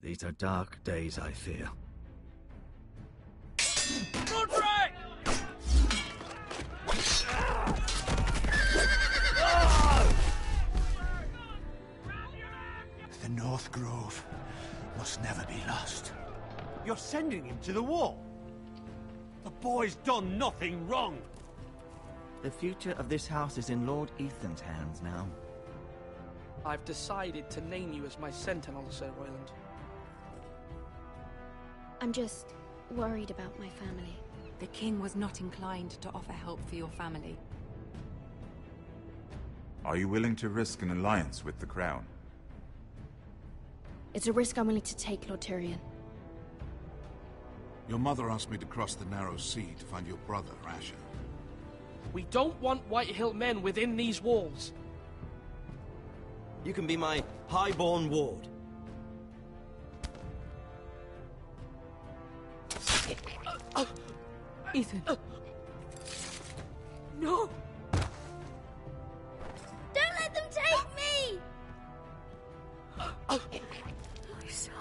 These are dark days, I fear. The North Grove must never be lost. You're sending him to the war? The boy's done nothing wrong. The future of this house is in Lord Ethan's hands now. I've decided to name you as my sentinel, Sir Royland. I'm just worried about my family. The king was not inclined to offer help for your family. Are you willing to risk an alliance with the Crown? It's a risk I'm willing to take, Lord Tyrion. Your mother asked me to cross the narrow sea to find your brother, Asher. We don't want Whitehill men within these walls. You can be my highborn ward. Ethan. No! Don't let them take me! My son.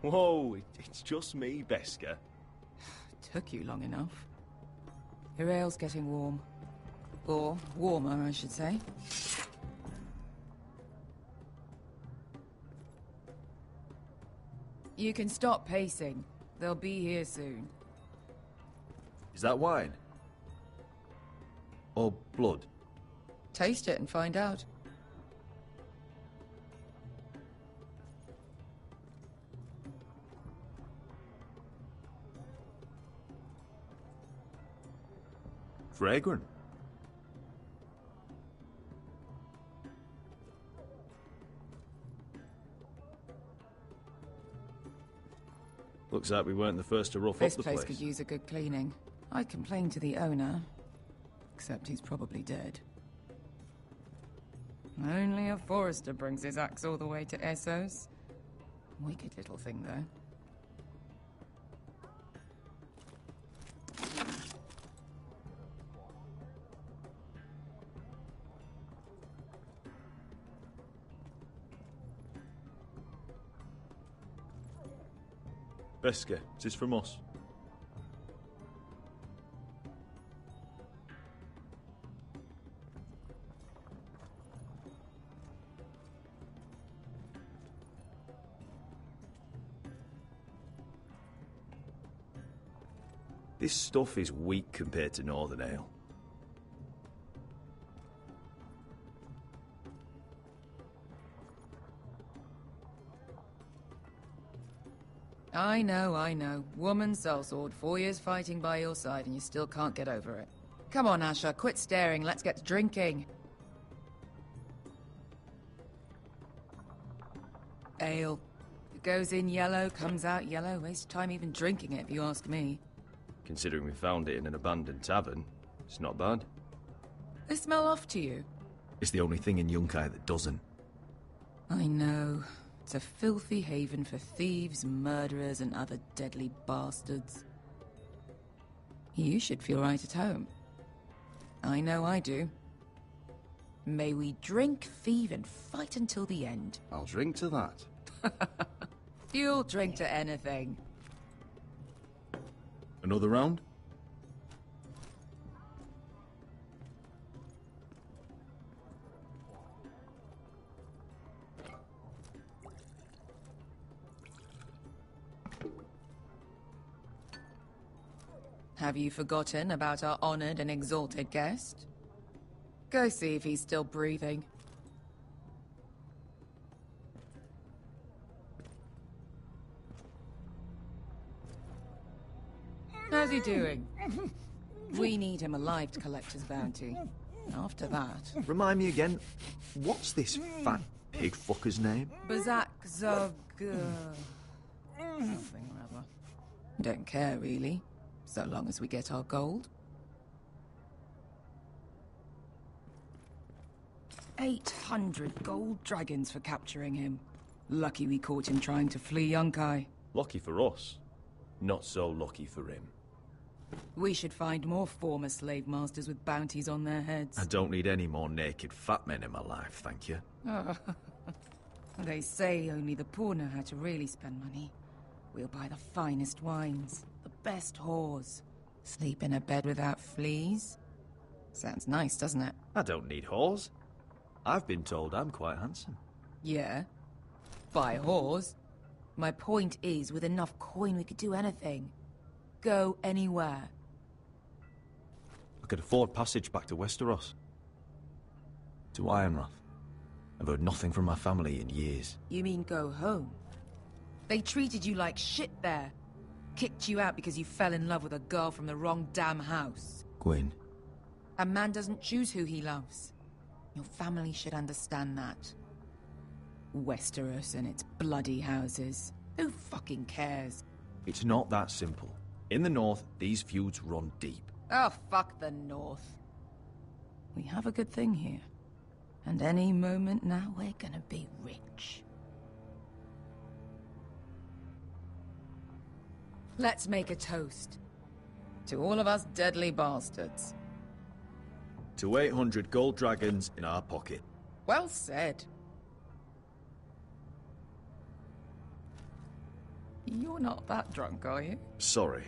Whoa, it's just me, Beskar. Took you long enough. Your ale's getting warm. Or warmer, I should say. You can stop pacing. They'll be here soon. Is that wine? Or blood? Taste it and find out. Fragrant. Looks like we weren't the first to rough up This the place place. could use a good cleaning. I complained to the owner, except he's probably dead. Only a forester brings his axe all the way to Essos. Wicked little thing, though. Beskar, it is from us. This stuff is weak compared to Northern Ale. I know. Woman sellsword, 4 years fighting by your side and you still can't get over it. Come on, Asher, quit staring, let's get to drinking. Ale. It goes in yellow, comes out yellow. Waste time even drinking it, if you ask me. Considering we found it in an abandoned tavern, it's not bad. They smell off to you. It's the only thing in Yunkai that doesn't. I know. It's a filthy haven for thieves, murderers, and other deadly bastards. You should feel right at home. I know I do. May we drink, thieve, and fight until the end. I'll drink to that. You'll drink to anything. Another round? Have you forgotten about our honored and exalted guest? Go see if he's still breathing. How's he doing? We need him alive to collect his bounty. After that... Remind me again, what's this fat pig fucker's name? Bazak Zog... something or other. Don't care, really. So long as we get our gold. 800 gold dragons for capturing him. Lucky we caught him trying to flee Yunkai. Lucky for us. Not so lucky for him. We should find more former slave masters with bounties on their heads. I don't need any more naked fat men in my life, thank you. They say only the poor know how to really spend money. We'll buy the finest wines, the best whores. Sleep in a bed without fleas. Sounds nice, doesn't it? I don't need whores. I've been told I'm quite handsome. Yeah. Buy whores. My point is, with enough coin we could do anything. Go anywhere. I could afford passage back to Westeros. To Ironrath. I've heard nothing from my family in years. You mean go home? They treated you like shit there. Kicked you out because you fell in love with a girl from the wrong damn house. Gwyn. A man doesn't choose who he loves. Your family should understand that. Westeros and its bloody houses. Who fucking cares? It's not that simple. In the north, these feuds run deep. Oh, fuck the north. We have a good thing here. And any moment now, we're gonna be rich. Let's make a toast. To all of us deadly bastards. To 800 gold dragons in our pocket. Well said. You're not that drunk, are you? Sorry.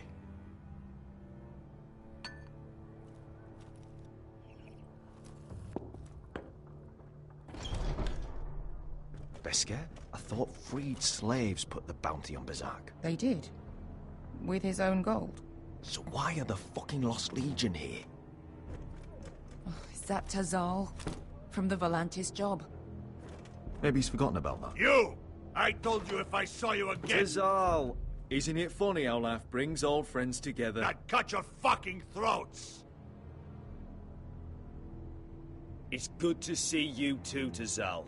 Beskar? I thought freed slaves put the bounty on Bazak. They did. With his own gold. So why are the fucking Lost Legion here? Oh, is that Tazal? From the Volantis job? Maybe he's forgotten about that. You! I told you if I saw you again... Tazal! Isn't it funny how life brings old friends together? I'd cut your fucking throats! It's good to see you too, Tazal.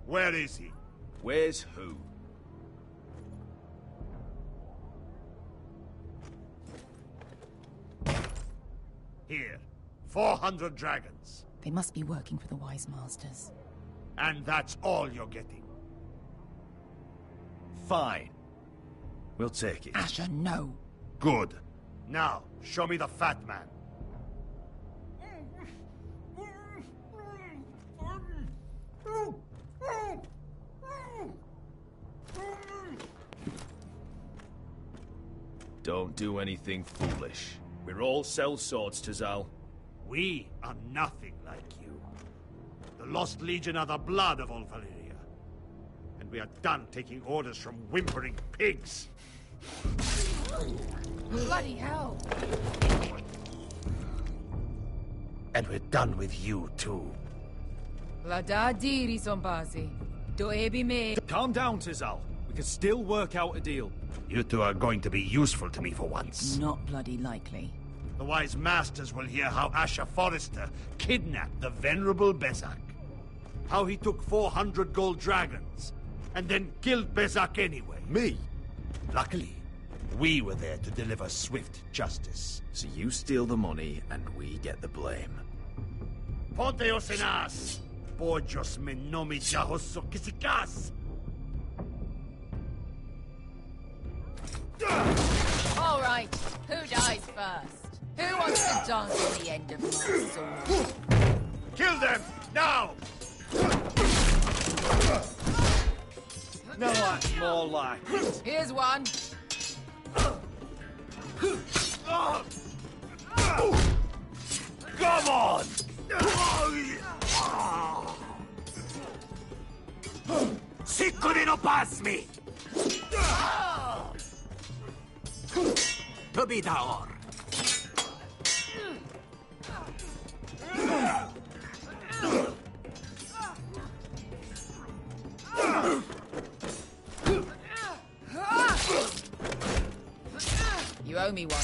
Where is he? Where's who? Here. 400 dragons. They must be working for the Wise Masters. And that's all you're getting. Fine. We'll take it. Asher, no. Good. Now, show me the fat man. Don't do anything foolish. We're all sellswords, Tazal. We are nothing like you. The Lost Legion are the blood of all Valyria. And we are done taking orders from whimpering pigs. Bloody hell! And we're done with you, too. Vladadiri Zombazi. Doebi me. Calm down, Tazal. We can still work out a deal. You two are going to be useful to me for once. Not bloody likely. The Wise Masters will hear how Asher Forrester kidnapped the venerable Bezak. How he took 400 gold dragons, and then killed Bezak anyway. Me? Luckily, we were there to deliver swift justice. So you steal the money, and we get the blame. Ponteos en as! Pojos me nomi jahoso kisikas! All right, who dies first? Who wants to dance at the end of my sword? Kill them, now! No, that's more like it. Here's one. Come on! Sicuri no pass me! To be daor. You me one.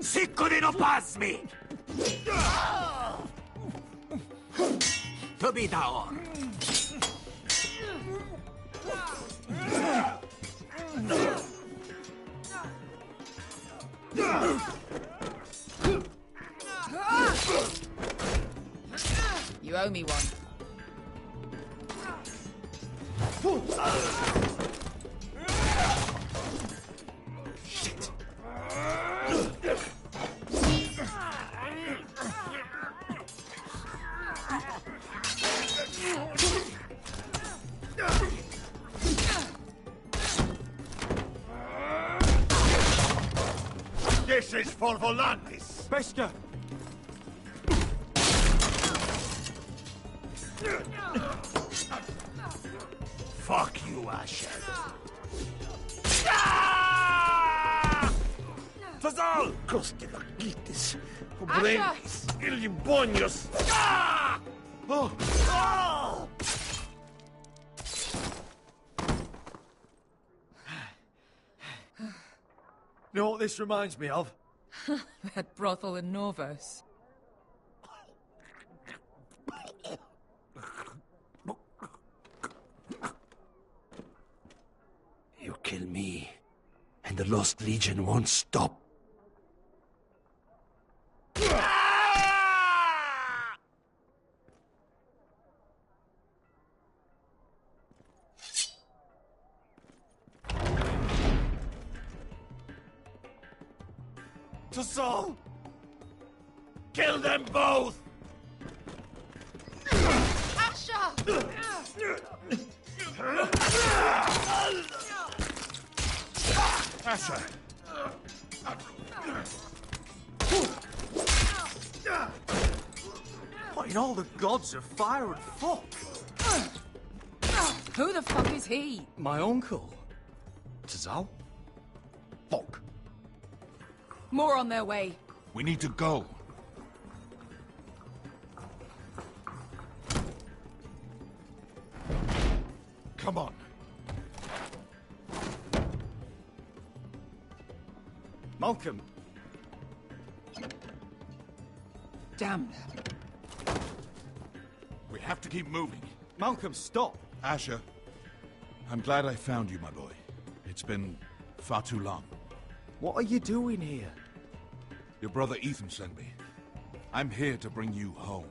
Siccone no pasmi! To be down. You owe me one. Shit. This is for Volantis. Bester! Fuck you, Asher. Fazal! Coste laquitis, brandis, ilibonios. Oh! You know what this reminds me of? That brothel in Norvos. You kill me, and the Lost Legion won't stop. Fazal! Kill them both! Asher! Asher! What in all the gods of fire and fuck? Who the fuck is he? My uncle. Fazal? Fuck. More on their way. We need to go. Come on. Malcolm. Damn. We have to keep moving. Malcolm, stop! Asher, I'm glad I found you, my boy. It's been far too long. What are you doing here? Your brother Ethan sent me. I'm here to bring you home.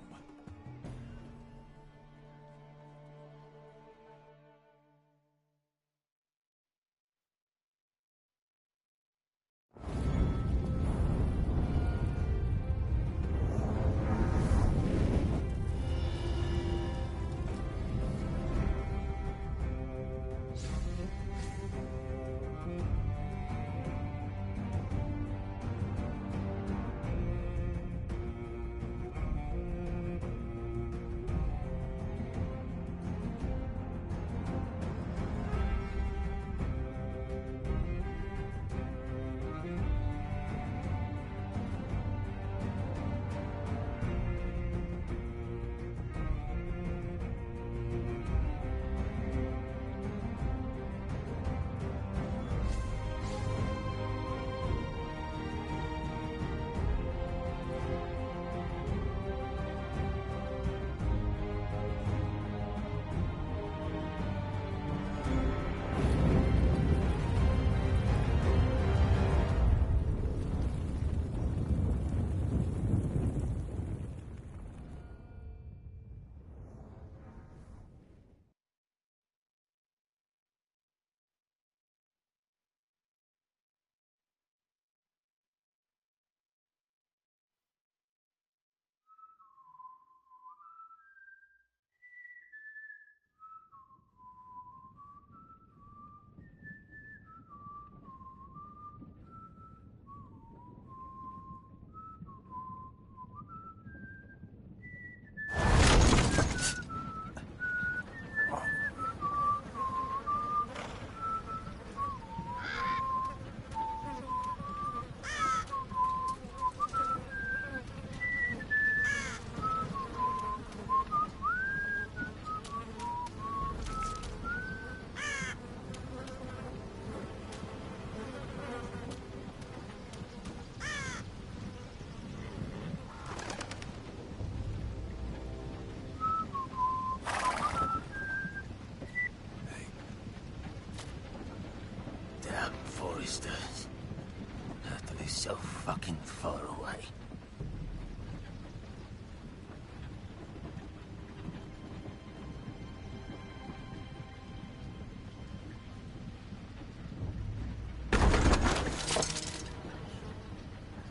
far away.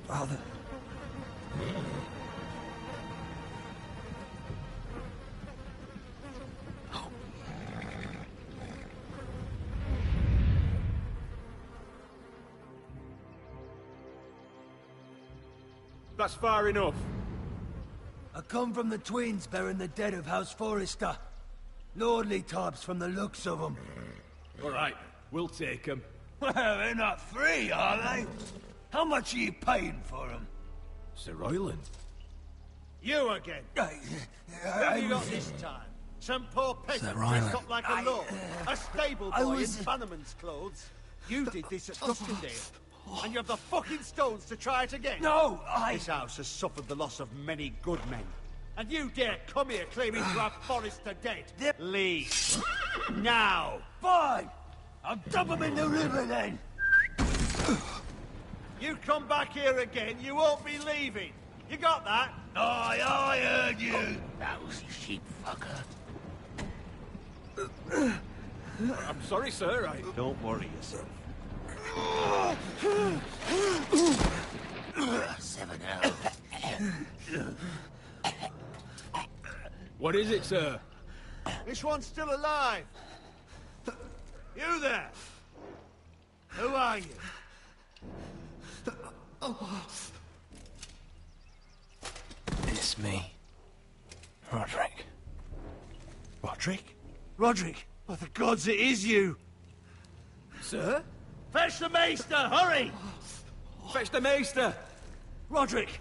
Father. That's far enough. I come from the twins bearing the dead of House Forrester. Lordly types from the looks of them. All right, we'll take them. Well, they're not free, are they? How much are you paying for them? Sir Royland. You again. What have you got this time? Some poor peasant dressed up like a lord. A stable boy in Bannerman's clothes. You did this at Duskendale. And you have the fucking stones to try it again? No, This house has suffered the loss of many good men. And you dare come here claiming to have Forrester dead? Leave. Now. Fine! I'll dump them in the river then! You come back here again, you won't be leaving. You got that? Aye, I heard you! Lousy sheep fucker. I'm sorry, sir. Don't worry yourself. 7 hours. What is it, sir? This one's still alive. You there? Who are you? It's me. Roderick. Roderick? Roderick? Oh, the gods, it is you! Sir? Fetch the maester, hurry! Fetch the maester! Roderick!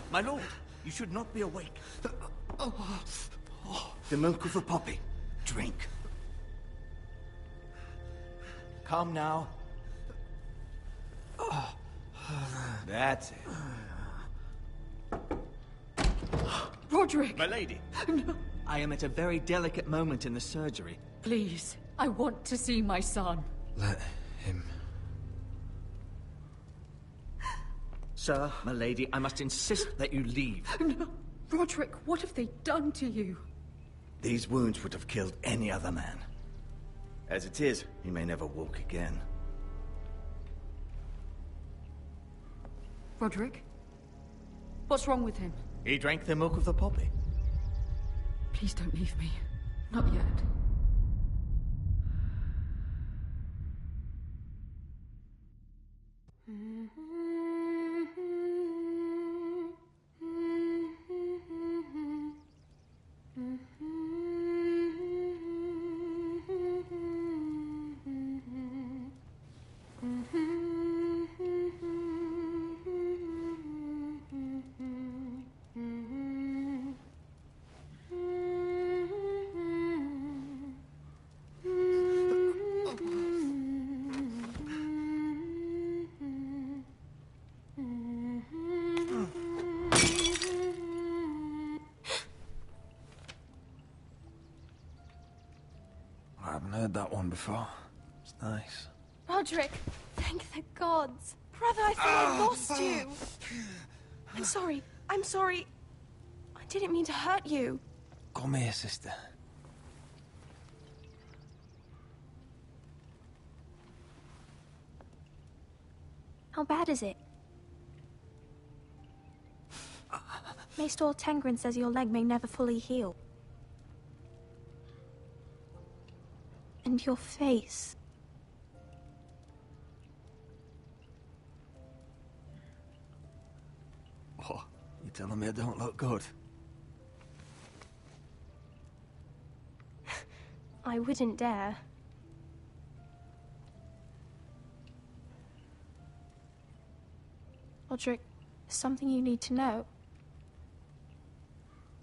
My lord, you should not be awake. The milk of the poppy. Drink. Calm now. That's it. Roderick! My lady. No. I am at a very delicate moment in the surgery. Please, I want to see my son. Let him. Sir, my lady, I must insist that you leave. No. Roderick, what have they done to you? These wounds would have killed any other man. As it is, he may never walk again. Roderick? What's wrong with him? He drank the milk of the poppy. Please don't leave me. Not yet. I haven't heard that one before. It's nice. Roderick, thank the gods. Brother, I thought I lost you. I'm sorry. I'm sorry. I didn't mean to hurt you. Come here, sister. How bad is it? Maester Tengrin says your leg may never fully heal. And your face. What? You telling me I don't look good? I wouldn't dare. Roderick, there's something you need to know.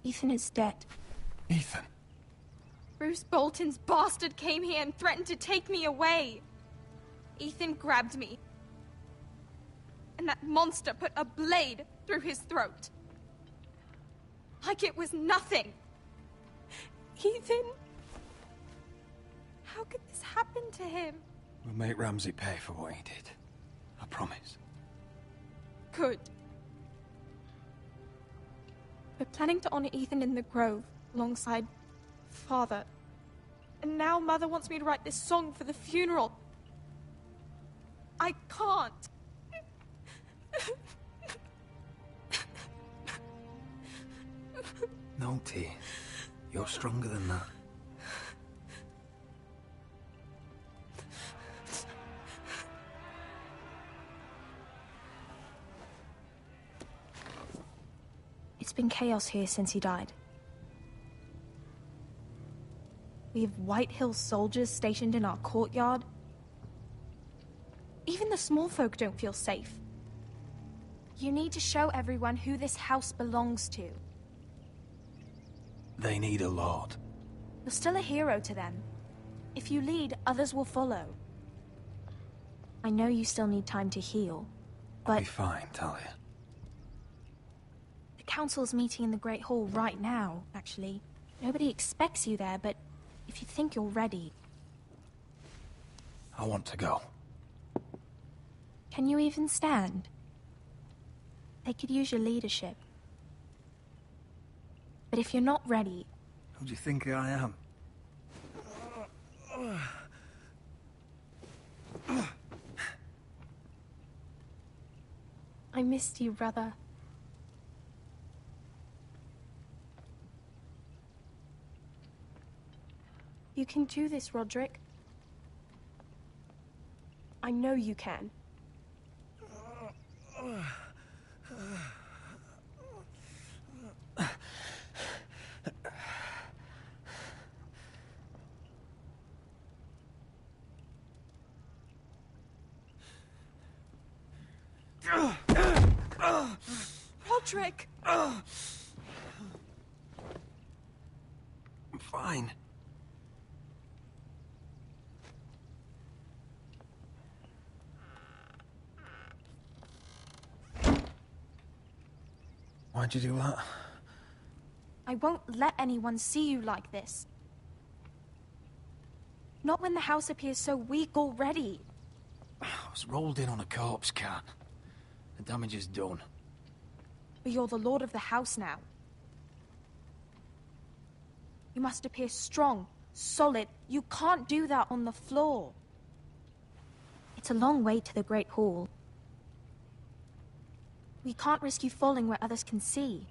Ethan is dead. Ethan? Bruce Bolton's bastard came here and threatened to take me away. Ethan grabbed me. And that monster put a blade through his throat. Like it was nothing. Ethan... How could this happen to him? We'll make Ramsay pay for what he did. I promise. Good. We're planning to honor Ethan in the Grove, alongside Father. And now Mother wants me to write this song for the funeral. I can't. No, T. You're stronger than that. It's been chaos here since he died. We have White Hill soldiers stationed in our courtyard. Even the small folk don't feel safe. You need to show everyone who this house belongs to. They need a lord. You're still a hero to them. If you lead, others will follow. I know you still need time to heal, but... I'll be fine, Talia. The council's meeting in the Great Hall right now, actually. Nobody expects you there, but if you think you're ready... I want to go. Can you even stand? They could use your leadership. But if you're not ready... Who do you think I am? I missed you, brother. You can do this, Roderick. I know you can. Roderick! I'm fine. Why'd you do that? I won't let anyone see you like this. Not when the house appears so weak already. I was rolled in on a corpse cart. The damage is done. But you're the lord of the house now. You must appear strong, solid. You can't do that on the floor. It's a long way to the Great Hall. We can't risk you falling where others can see.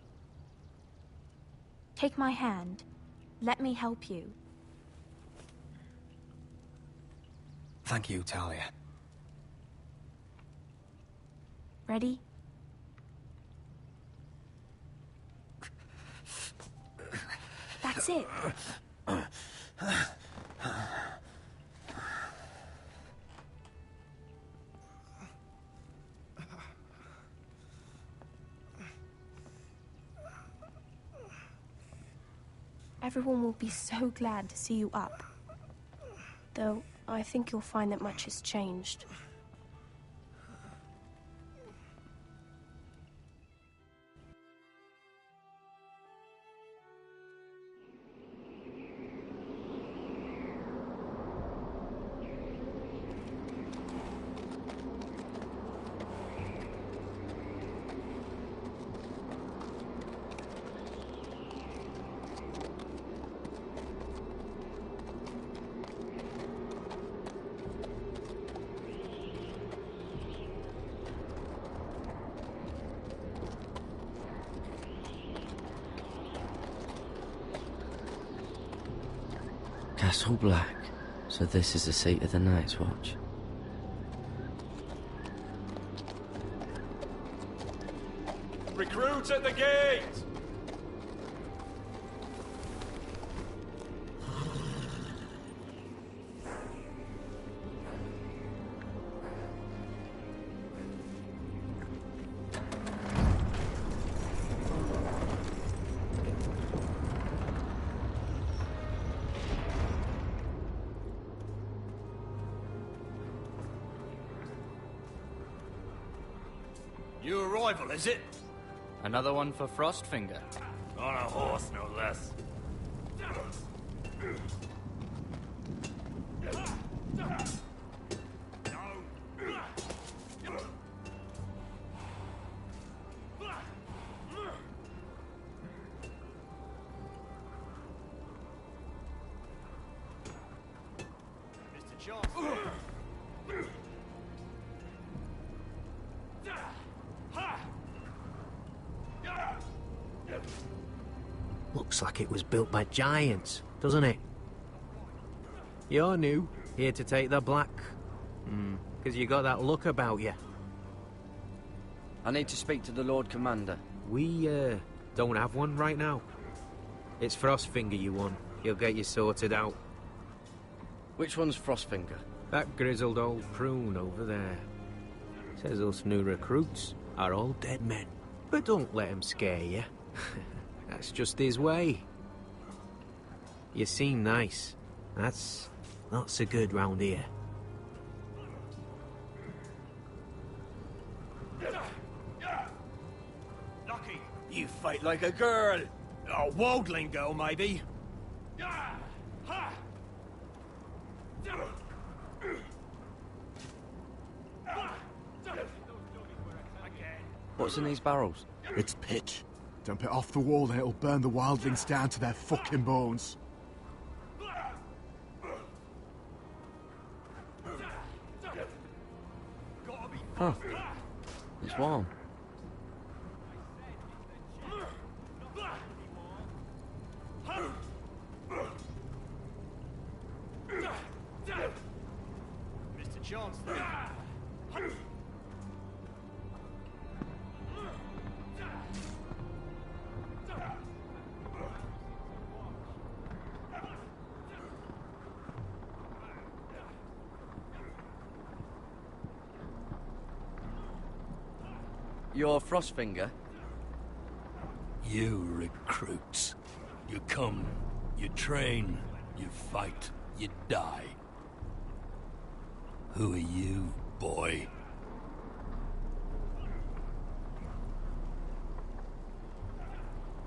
Take my hand. Let me help you. Thank you, Talia. Ready? That's it. Everyone will be so glad to see you up. Though, I think you'll find that much has changed. Castle Black. So this is the seat of the Night's Watch. Recruits at the gate! New arrival, is it? Another one for Frostfinger. On a horse, no less. Looks like it was built by giants, doesn't it? You're new, here to take the black. Because you got that look about you. I need to speak to the Lord Commander. We, don't have one right now. It's Frostfinger you want. He'll get you sorted out. Which one's Frostfinger? That grizzled old prune over there. Says us new recruits are all dead men. But don't let him scare you. That's just his way. You seem nice. That's not so good round here. Lucky, you fight like a girl. A wildling girl, maybe. What's in these barrels? It's pitch. Dump it off the wall and it'll burn the wildlings down to their fucking bones. Huh. It's warm. Mr. Chancellor. You're Frostfinger? You recruits. You come, you train, you fight, you die. Who are you, boy?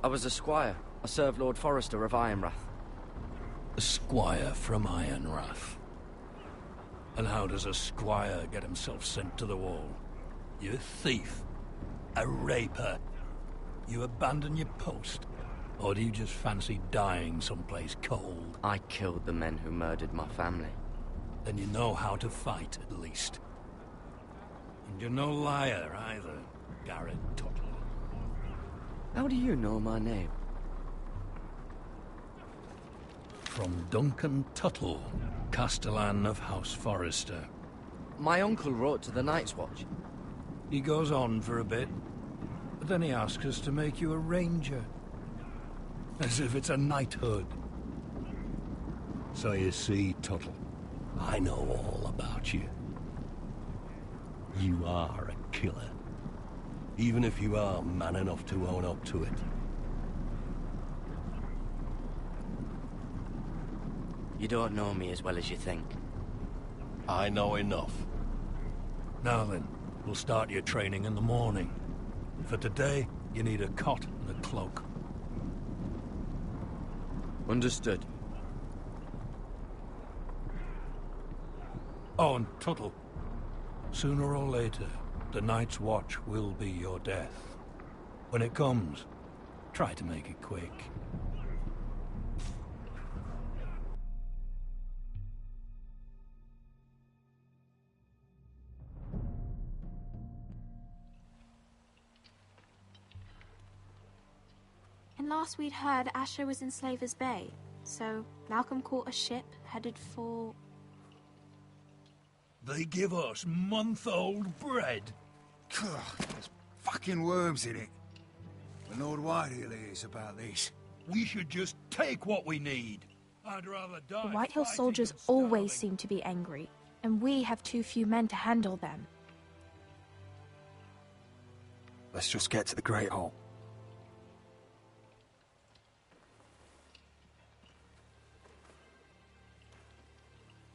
I was a squire. I served Lord Forrester of Ironrath. A squire from Ironrath. And how does a squire get himself sent to the wall? You a thief? A raper? You abandon your post? Or do you just fancy dying someplace cold? I killed the men who murdered my family. Then you know how to fight, at least. And you're no liar, either, Garrett Tuttle. How do you know my name? From Duncan Tuttle, Castellan of House Forrester. My uncle wrote to the Night's Watch. He goes on for a bit, but then he asks us to make you a ranger. As if it's a knighthood. So you see, Tuttle, I know all about you. You are a killer. Even if you are man enough to own up to it. You don't know me as well as you think. I know enough. Now then, we'll start your training in the morning. For today, you need a cot and a cloak. Understood. Oh, and Tuttle, sooner or later, the Night's Watch will be your death. When it comes, try to make it quick. And last we'd heard, Asher was in Slaver's Bay, so Malcolm caught a ship headed for... They give us month-old bread. There's fucking worms in it. The Lord Whitehill is about this. We should just take what we need. I'd rather die. The Whitehill soldiers always seem to be angry, and we have too few men to handle them. Let's just get to the Great Hall.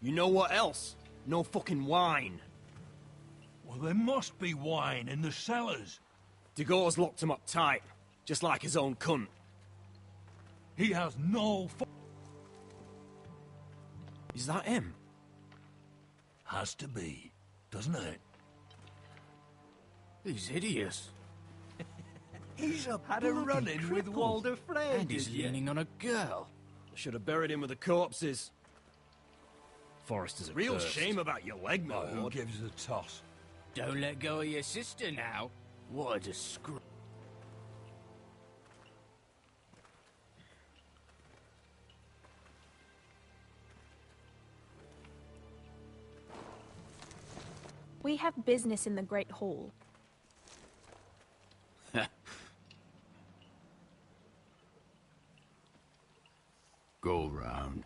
You know what else? No fucking wine. Well, there must be wine in the cellars. Degor's locked him up tight, just like his own cunt. He has no Is that him? Has to be, doesn't it? He's hideous. He's Had a run-in with Walder Frey. And he's leaning on a girl. Should have buried him with the corpses. Forrester's a Real cursed. shame about your leg, my Who gives a toss? Don't let go of your sister now. What a disgrace. We have business in the Great Hall. Go round.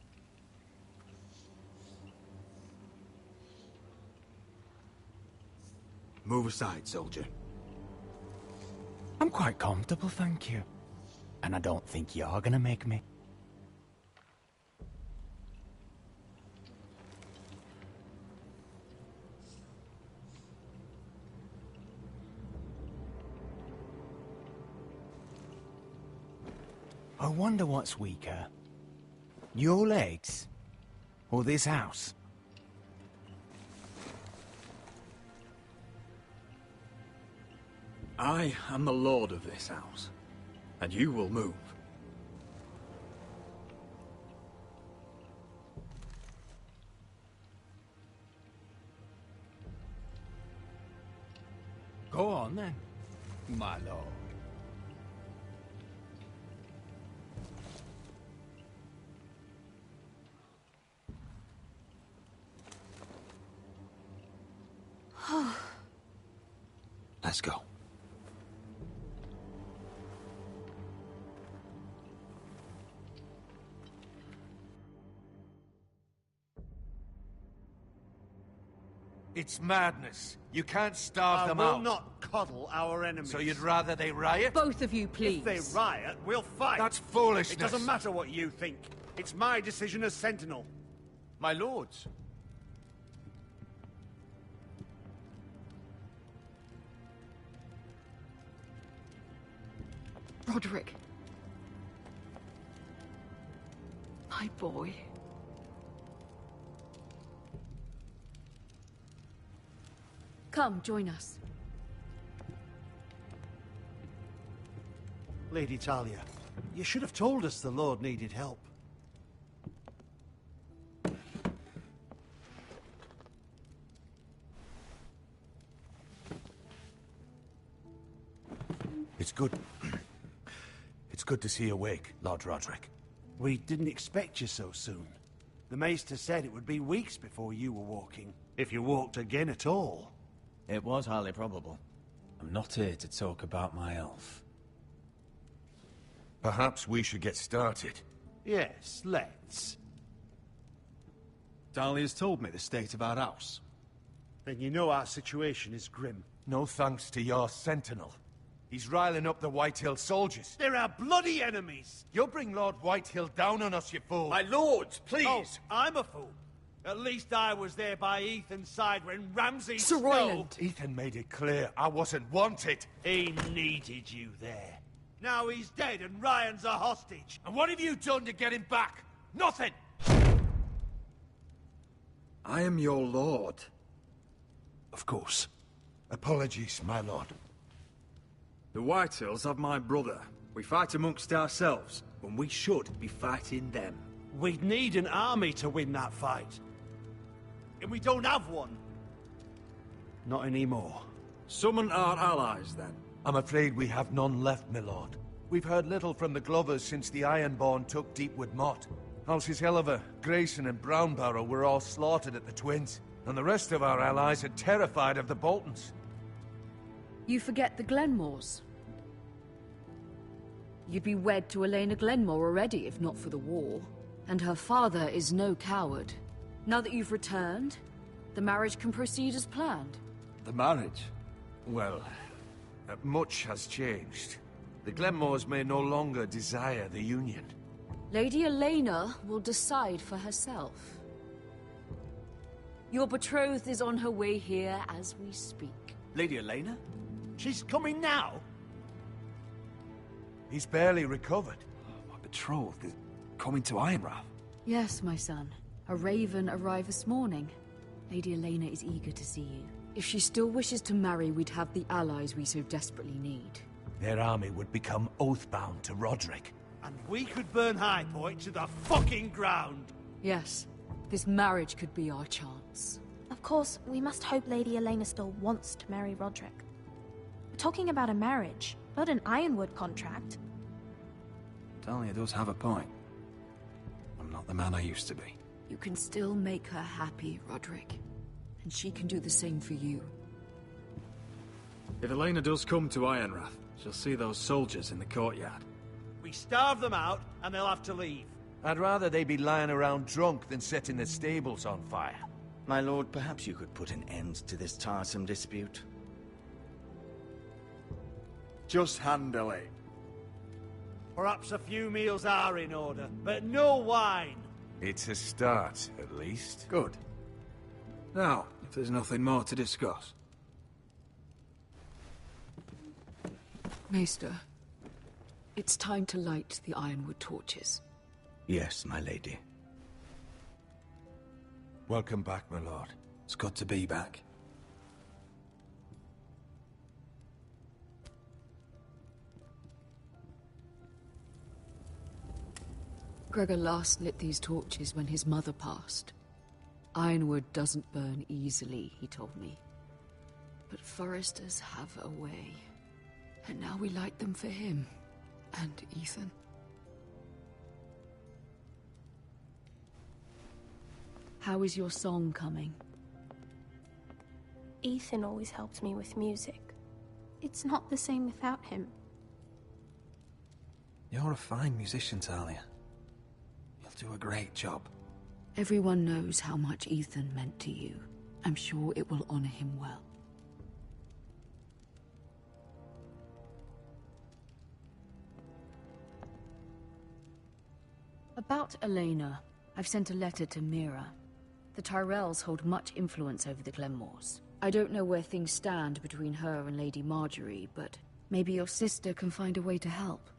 Move aside, soldier. I'm quite comfortable, thank you. And I don't think you're gonna make me. I wonder what's weaker. Your legs? Or this house? I am the lord of this house, and you will move. Go on, then, my lord. Let's go. It's madness. You can't starve them I will out. not coddle our enemies. So you'd rather they riot? Both of you, please. If they riot, we'll fight. That's foolishness. It doesn't matter what you think. It's my decision as Sentinel. My lords. Roderick. My boy. Come, join us. Lady Talia, you should have told us the Lord needed help. It's good. It's good to see you awake, Lord Roderick. We didn't expect you so soon. The Maester said it would be weeks before you were walking, if you walked again at all. It was highly probable. I'm not here to talk about my elf. Perhaps we should get started. Yes, let's. Dahlia's told me the state of our house. Then you know our situation is grim. No thanks to your sentinel. He's riling up the Whitehill soldiers. They're our bloody enemies! You'll bring Lord Whitehill down on us, you fool! My lords, please! Oh, I'm a fool. At least I was there by Ethan's side when Ramsay Sir Royland. Ethan made it clear I wasn't wanted. He needed you there. Now he's dead and Ryan's a hostage. And what have you done to get him back? Nothing! I am your lord. Of course. Apologies, my lord. The Whitehills have my brother. We fight amongst ourselves, when we should be fighting them. We'd need an army to win that fight. And we don't have one. Not anymore. Summon our allies, then. I'm afraid we have none left, my lord. We've heard little from the Glovers since the Ironborn took Deepwood Motte. Houses Helliver, Grayson and Brownbarrow were all slaughtered at the Twins, and the rest of our allies are terrified of the Boltons. You forget the Glenmores. You'd be wed to Elena Glenmore already, if not for the war. And her father is no coward. Now that you've returned, the marriage can proceed as planned. The marriage? Well, much has changed. The Glenmores may no longer desire the union. Lady Elena will decide for herself. Your betrothed is on her way here as we speak. Lady Elena? She's coming now? He's barely recovered. My betrothed is coming to Ironrath. Yes, my son. A raven arrived this morning. Lady Elena is eager to see you. If she still wishes to marry, we'd have the allies we so desperately need. Their army would become oathbound to Roderick. And we could burn High Point to the fucking ground! Yes, this marriage could be our chance. Of course, we must hope Lady Elena still wants to marry Roderick. We're talking about a marriage, not an Ironwood contract. Talia does have a point. I'm not the man I used to be. You can still make her happy, Roderick. And she can do the same for you. If Elena does come to Ironrath, she'll see those soldiers in the courtyard. We starve them out, and they'll have to leave. I'd rather they be lying around drunk than setting the stables on fire. My lord, perhaps you could put an end to this tiresome dispute. Just handle it. Perhaps a few meals are in order, but no wine. It's a start, at least. Good. Now, if there's nothing more to discuss. Maester, it's time to light the Ironwood torches. Yes, my lady. Welcome back, my lord. It's good to be back. Gregor last lit these torches when his mother passed. Ironwood doesn't burn easily, he told me. But foresters have a way. And now we light them for him. And Ethan. How is your song coming? Ethan always helped me with music. It's not the same without him. You're a fine musician, Talia. You'll do a great job. Everyone knows how much Ethan meant to you. I'm sure it will honor him well. About Elena, I've sent a letter to Mira. The Tyrells hold much influence over the Glenmores. I don't know where things stand between her and Lady Marjorie, but maybe your sister can find a way to help.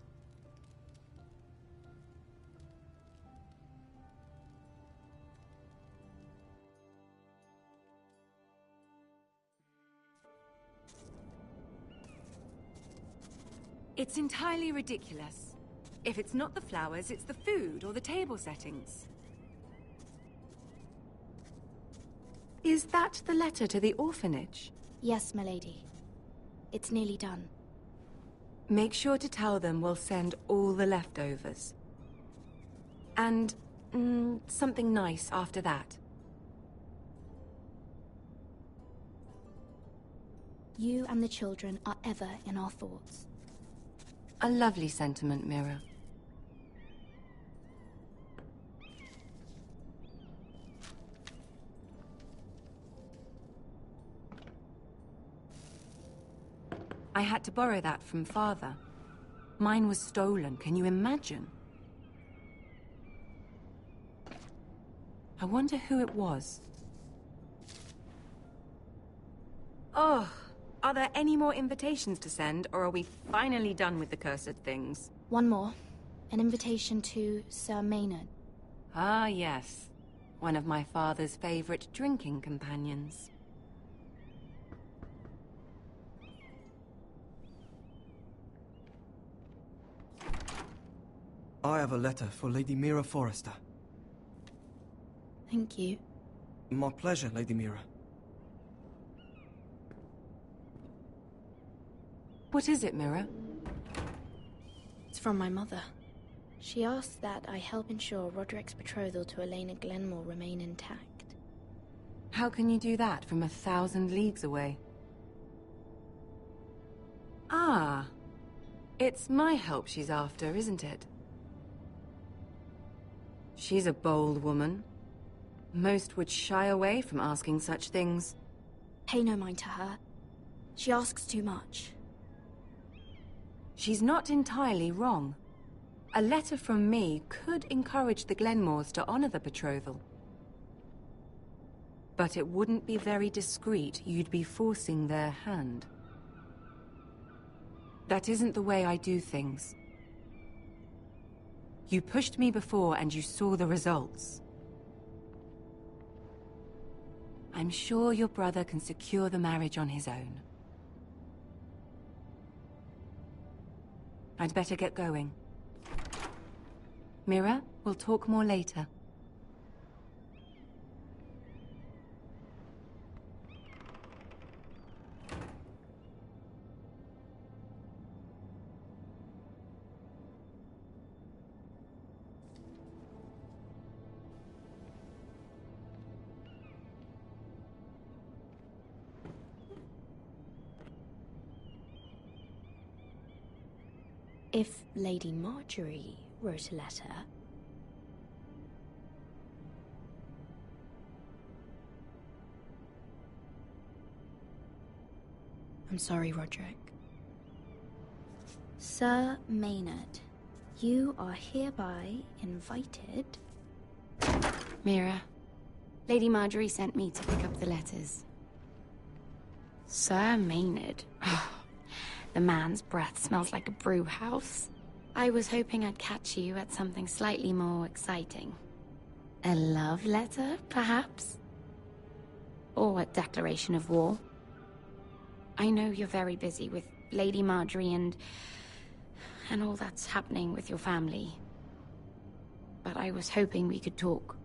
It's entirely ridiculous. If it's not the flowers, it's the food or the table settings. Is that the letter to the orphanage? Yes, my lady. It's nearly done. Make sure to tell them we'll send all the leftovers. And, something nice after that. You and the children are ever in our thoughts. A lovely sentiment, Mira. I had to borrow that from Father. Mine was stolen, can you imagine? I wonder who it was. Oh, are there any more invitations to send, or are we finally done with the cursed things? One more. An invitation to Sir Maynard. Ah, yes. One of my father's favorite drinking companions. I have a letter for Lady Mira Forrester. Thank you. My pleasure, Lady Mira. What is it, Mira? It's from my mother. She asks that I help ensure Roderick's betrothal to Elena Glenmore remain intact. How can you do that from 1,000 leagues away? Ah, it's my help she's after, isn't it? She's a bold woman. Most would shy away from asking such things. Pay no mind to her. She asks too much. She's not entirely wrong. A letter from me could encourage the Glenmores to honor the betrothal. But it wouldn't be very discreet. You'd be forcing their hand. That isn't the way I do things. You pushed me before and you saw the results. I'm sure your brother can secure the marriage on his own. I'd better get going. Mira, we'll talk more later. If Lady Marjorie wrote a letter... I'm sorry, Roderick. Sir Maynard, you are hereby invited... Mira, Lady Marjorie sent me to pick up the letters. Sir Maynard. The man's breath smells like a brew house. I was hoping I'd catch you at something slightly more exciting. A love letter, perhaps? Or a declaration of war? I know you're very busy with Lady Marjorie and all that's happening with your family. But I was hoping we could talk.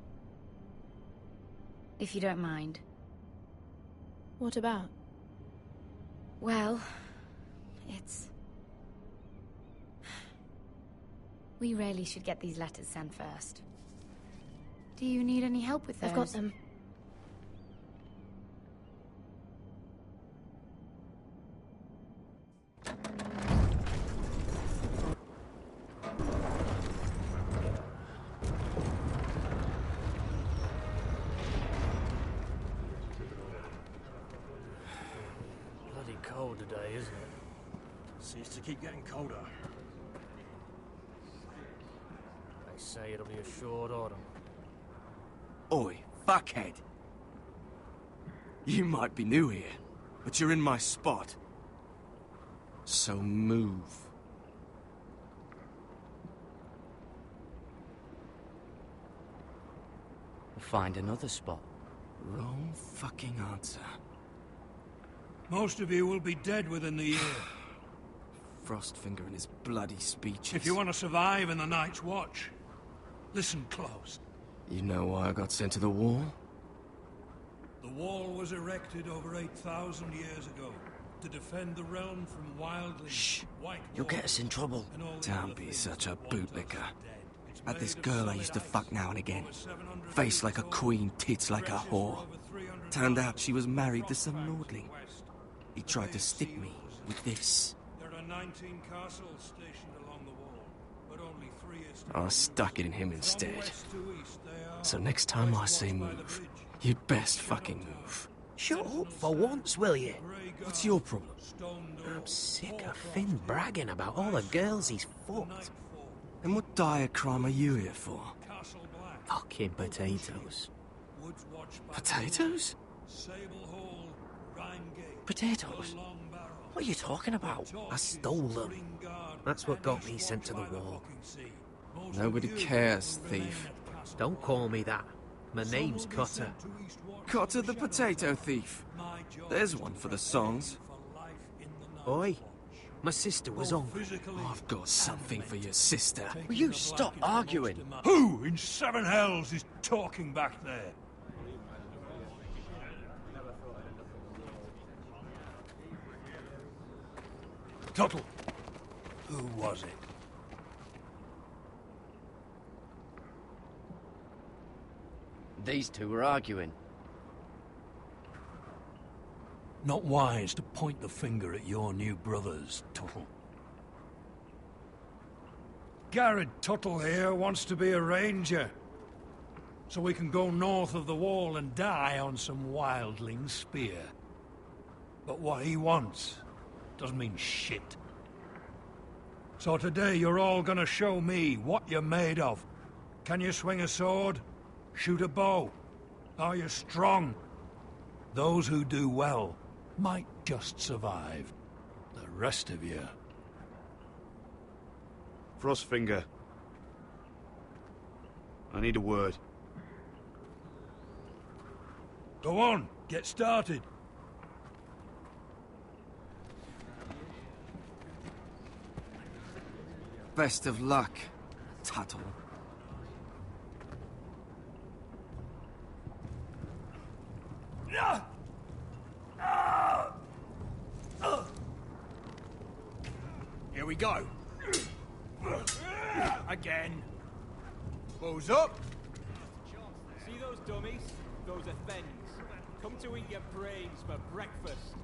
If you don't mind. What about? Well... it's... We really should get these letters sent first. Do you need any help with those? I've got them. Bloody cold today, isn't it? Seems to keep getting colder. They say it'll be a short autumn. Oi, fuckhead. You might be new here, but you're in my spot. So move. Find another spot. Wrong fucking answer. Most of you will be dead within the year. Frostfinger and his bloody speeches. If you want to survive in the Night's Watch, listen close. You know why I got sent to the wall? The wall was erected over 8,000 years ago to defend the realm from wildlings, white You'll get us in trouble. Don't be such a bootlicker. Had this girl I used to fuck now and again. Face like a queen, tits like a whore. Turned out she was married to some lordling. He tried to stick me with this. There are 19 castles stationed along the wall, but only 3 is I stuck it in him instead. So next time I say move, you'd best fucking move. Shut up for once, will you? What's your problem? I'm sick of Finn bragging about all the girls he's fucked. And what dire crime are you here for? Fucking potatoes. Potatoes? Potatoes? What are you talking about? I stole them. That's what got me sent to the wall. Nobody cares, thief. Don't call me that. My name's Cotter. Cotter the potato thief. There's one for the songs. Oi, my sister was on. I've got something for your sister. Will you stop arguing? Who in 7 hells is talking back there? Tuttle, who was it? These two were arguing. Not wise to point the finger at your new brothers, Tuttle. Garrett Tuttle here wants to be a ranger, so we can go north of the wall and die on some wildling spear. But what he wants doesn't mean shit. So today you're all gonna show me what you're made of. Can you swing a sword? Shoot a bow? Are you strong? Those who do well might just survive. The rest of you... Frostfinger. I need a word. Go on, get started. Best of luck, Tuttle. Here we go. Again. Balls up. See those dummies? Those are things. Come to eat your brains for breakfast.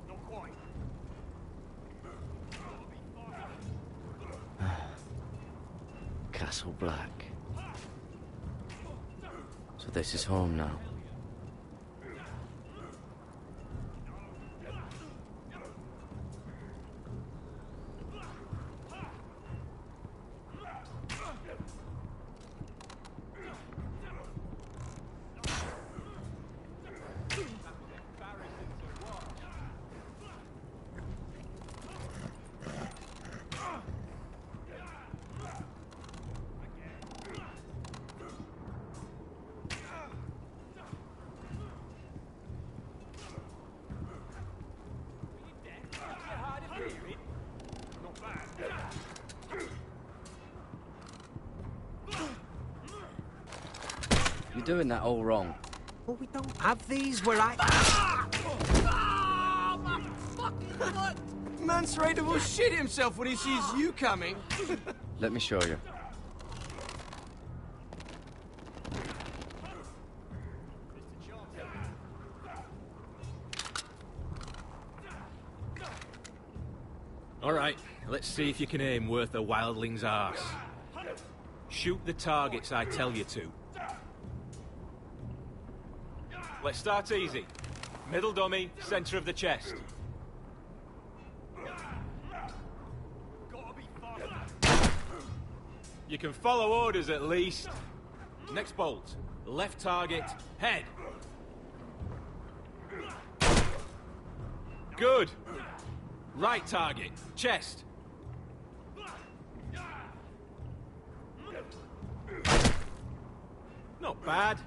Not quite. Castle Black. So this is home now. You're doing that all wrong. Well, we don't have these where I... Mance Raider will shit himself when he sees you coming. Let me show you. All right, let's see if you can aim worth a wildling's arse. Shoot the targets I tell you to. Let's start easy. Middle dummy, center of the chest. You can follow orders at least. Next bolt. Left target, head. Good. Right target, chest. Not bad.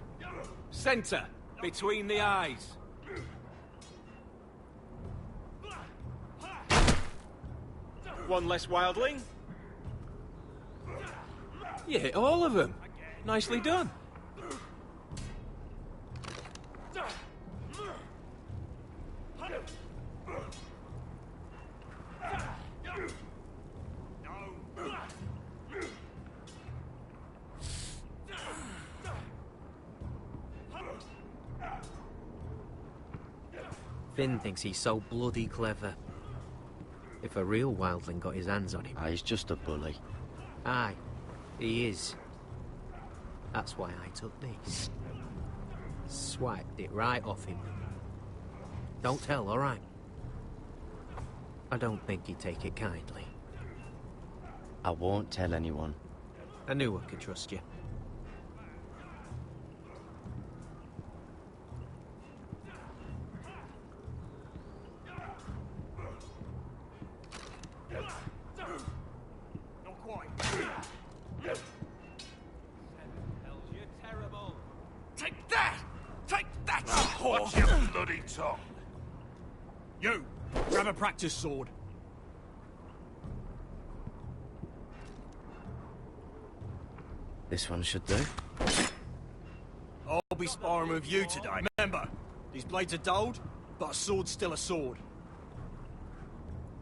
Center, between the eyes. One less wildling. You hit all of them. Nicely done. Finn thinks he's so bloody clever. If a real wildling got his hands on him... Ah, he's just a bully. Aye, he is. That's why I took this. Swiped it right off him. Don't tell, all right? I don't think he'd take it kindly. I won't tell anyone. I knew I could trust you. Watch your bloody tongue. You, grab a practice sword. This one should do. I'll be sparring with you today. Remember, these blades are dulled, but a sword's still a sword.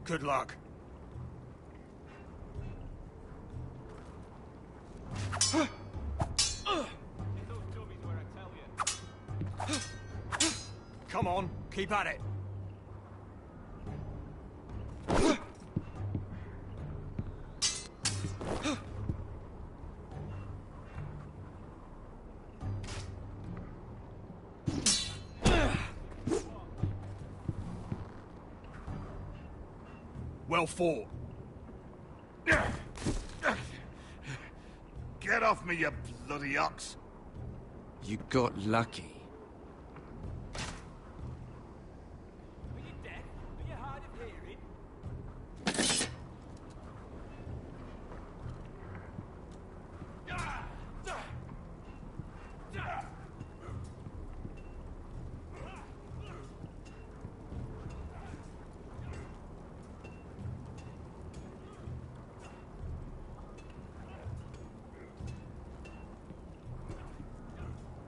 Good luck. Come on, keep at it. Well fought. Get off me, you bloody ox. You got lucky.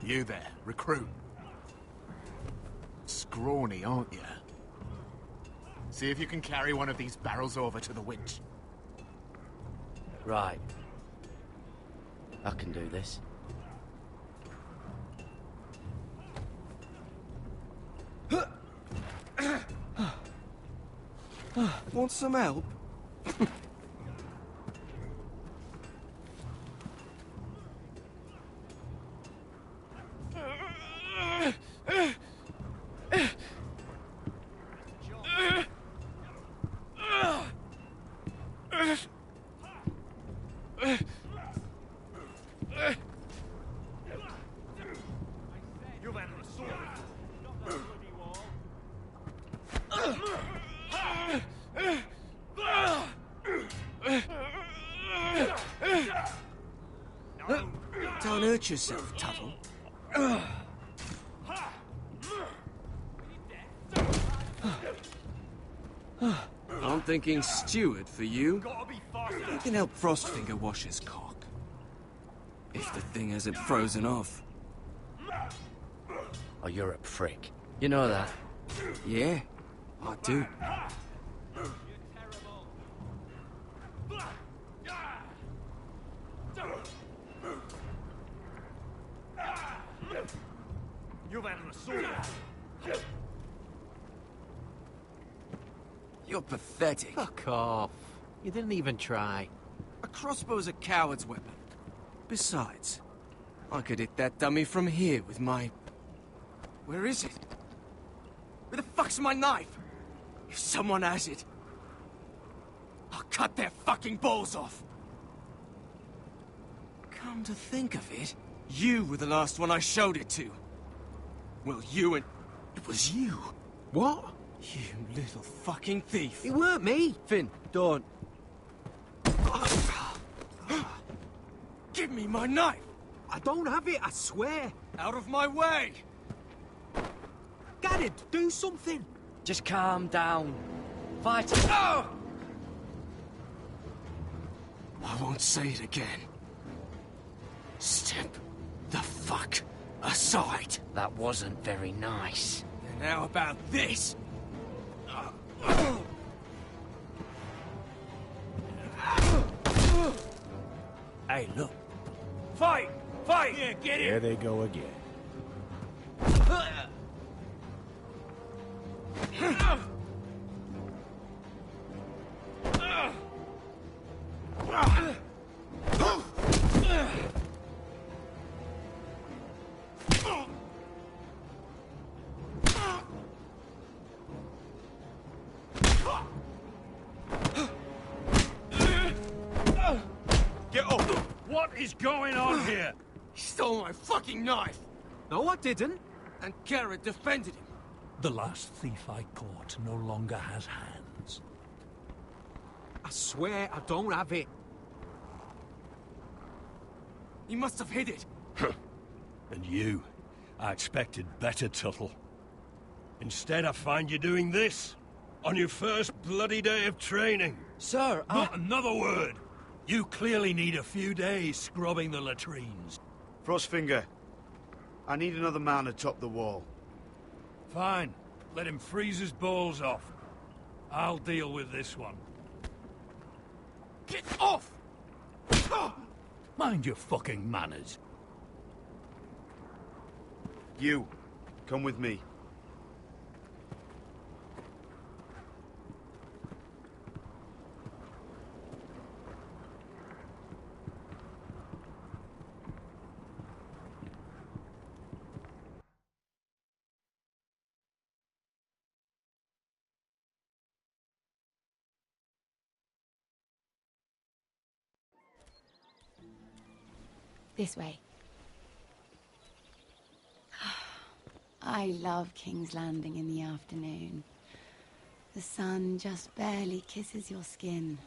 You there, recruit. Scrawny, aren't you? See if you can carry one of these barrels over to the winch. Right. I can do this. Want some help? Don't hurt yourself, Tuttle. I'm thinking steward for you. You can help Frostfinger wash his cock. If the thing hasn't frozen off. Oh, you're a prick. You know that? Yeah, I do. You've had an assault. You're pathetic. Fuck off. You didn't even try. A crossbow's a coward's weapon. Besides, I could hit that dummy from here with my... Where is it? Where the fuck's my knife? If someone has it, I'll cut their fucking balls off. Come to think of it, you were the last one I showed it to. Well, you and... It was you. What? You little fucking thief. It weren't me. Finn, don't. Give me my knife! I don't have it, I swear. Out of my way! Garrett, do something. Just calm down. Fight. Oh! I won't say it again. Step the fuck aside. That wasn't very nice. And how about this? Hey, look. Fight! Fight! Yeah, get There it! they go again. Get up! What is going on here? He stole my fucking knife! No, I didn't. And Garrett defended him. The last thief I caught no longer has hands. I swear I don't have it. He must have hid it. And you, I expected better, Tuttle. Instead, I find you doing this on your first bloody day of training. Sir, Not another word. You clearly need a few days scrubbing the latrines. Frostfinger, I need another man atop the wall. Fine. Let him freeze his balls off. I'll deal with this one. Get off! Mind your fucking manners. You, come with me. This way. I love King's Landing in the afternoon. The sun just barely kisses your skin.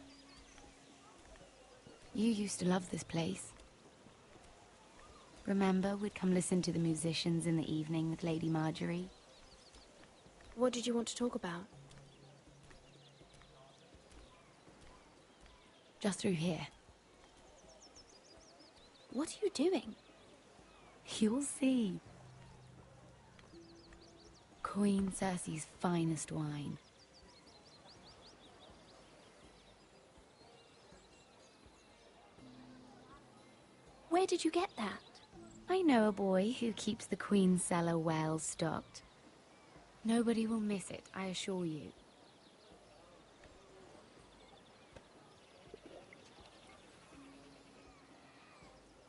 You used to love this place. Remember, we'd come listen to the musicians in the evening with Lady Marjorie? What did you want to talk about? Just through here. What are you doing? You'll see. Queen Cersei's finest wine. Where did you get that? I know a boy who keeps the Queen's cellar well stocked. Nobody will miss it, I assure you.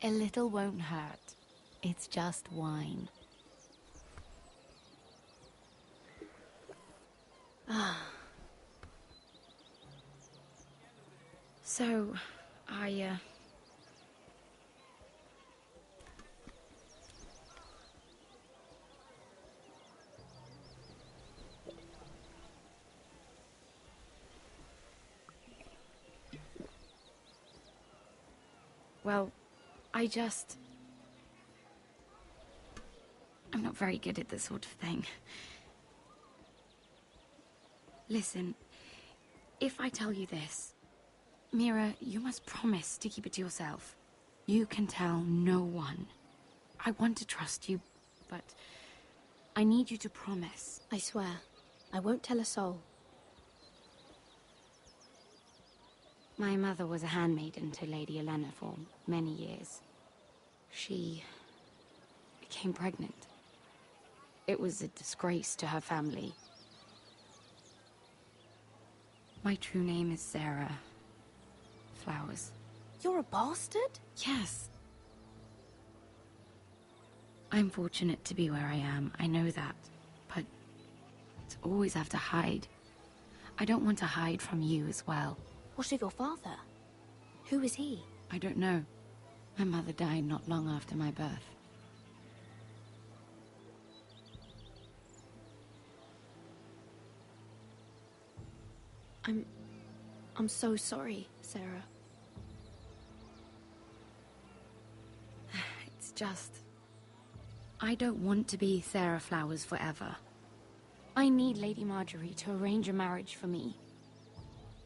A little won't hurt. It's just wine. Ah. So, well, I'm not very good at this sort of thing. Listen, if I tell you this, Mira, you must promise to keep it to yourself. You can tell no one. I want to trust you, but I need you to promise. I swear, I won't tell a soul. My mother was a handmaiden to Lady Olenna for many years. She became pregnant. It was a disgrace to her family. My true name is Sarah Flowers. You're a bastard? Yes. I'm fortunate to be where I am, I know that. But to always have to hide. I don't want to hide from you as well. What of your father? Who is he? I don't know. My mother died not long after my birth. I'm so sorry, Sarah. It's just... I don't want to be Sarah Flowers forever. I need Lady Marjorie to arrange a marriage for me.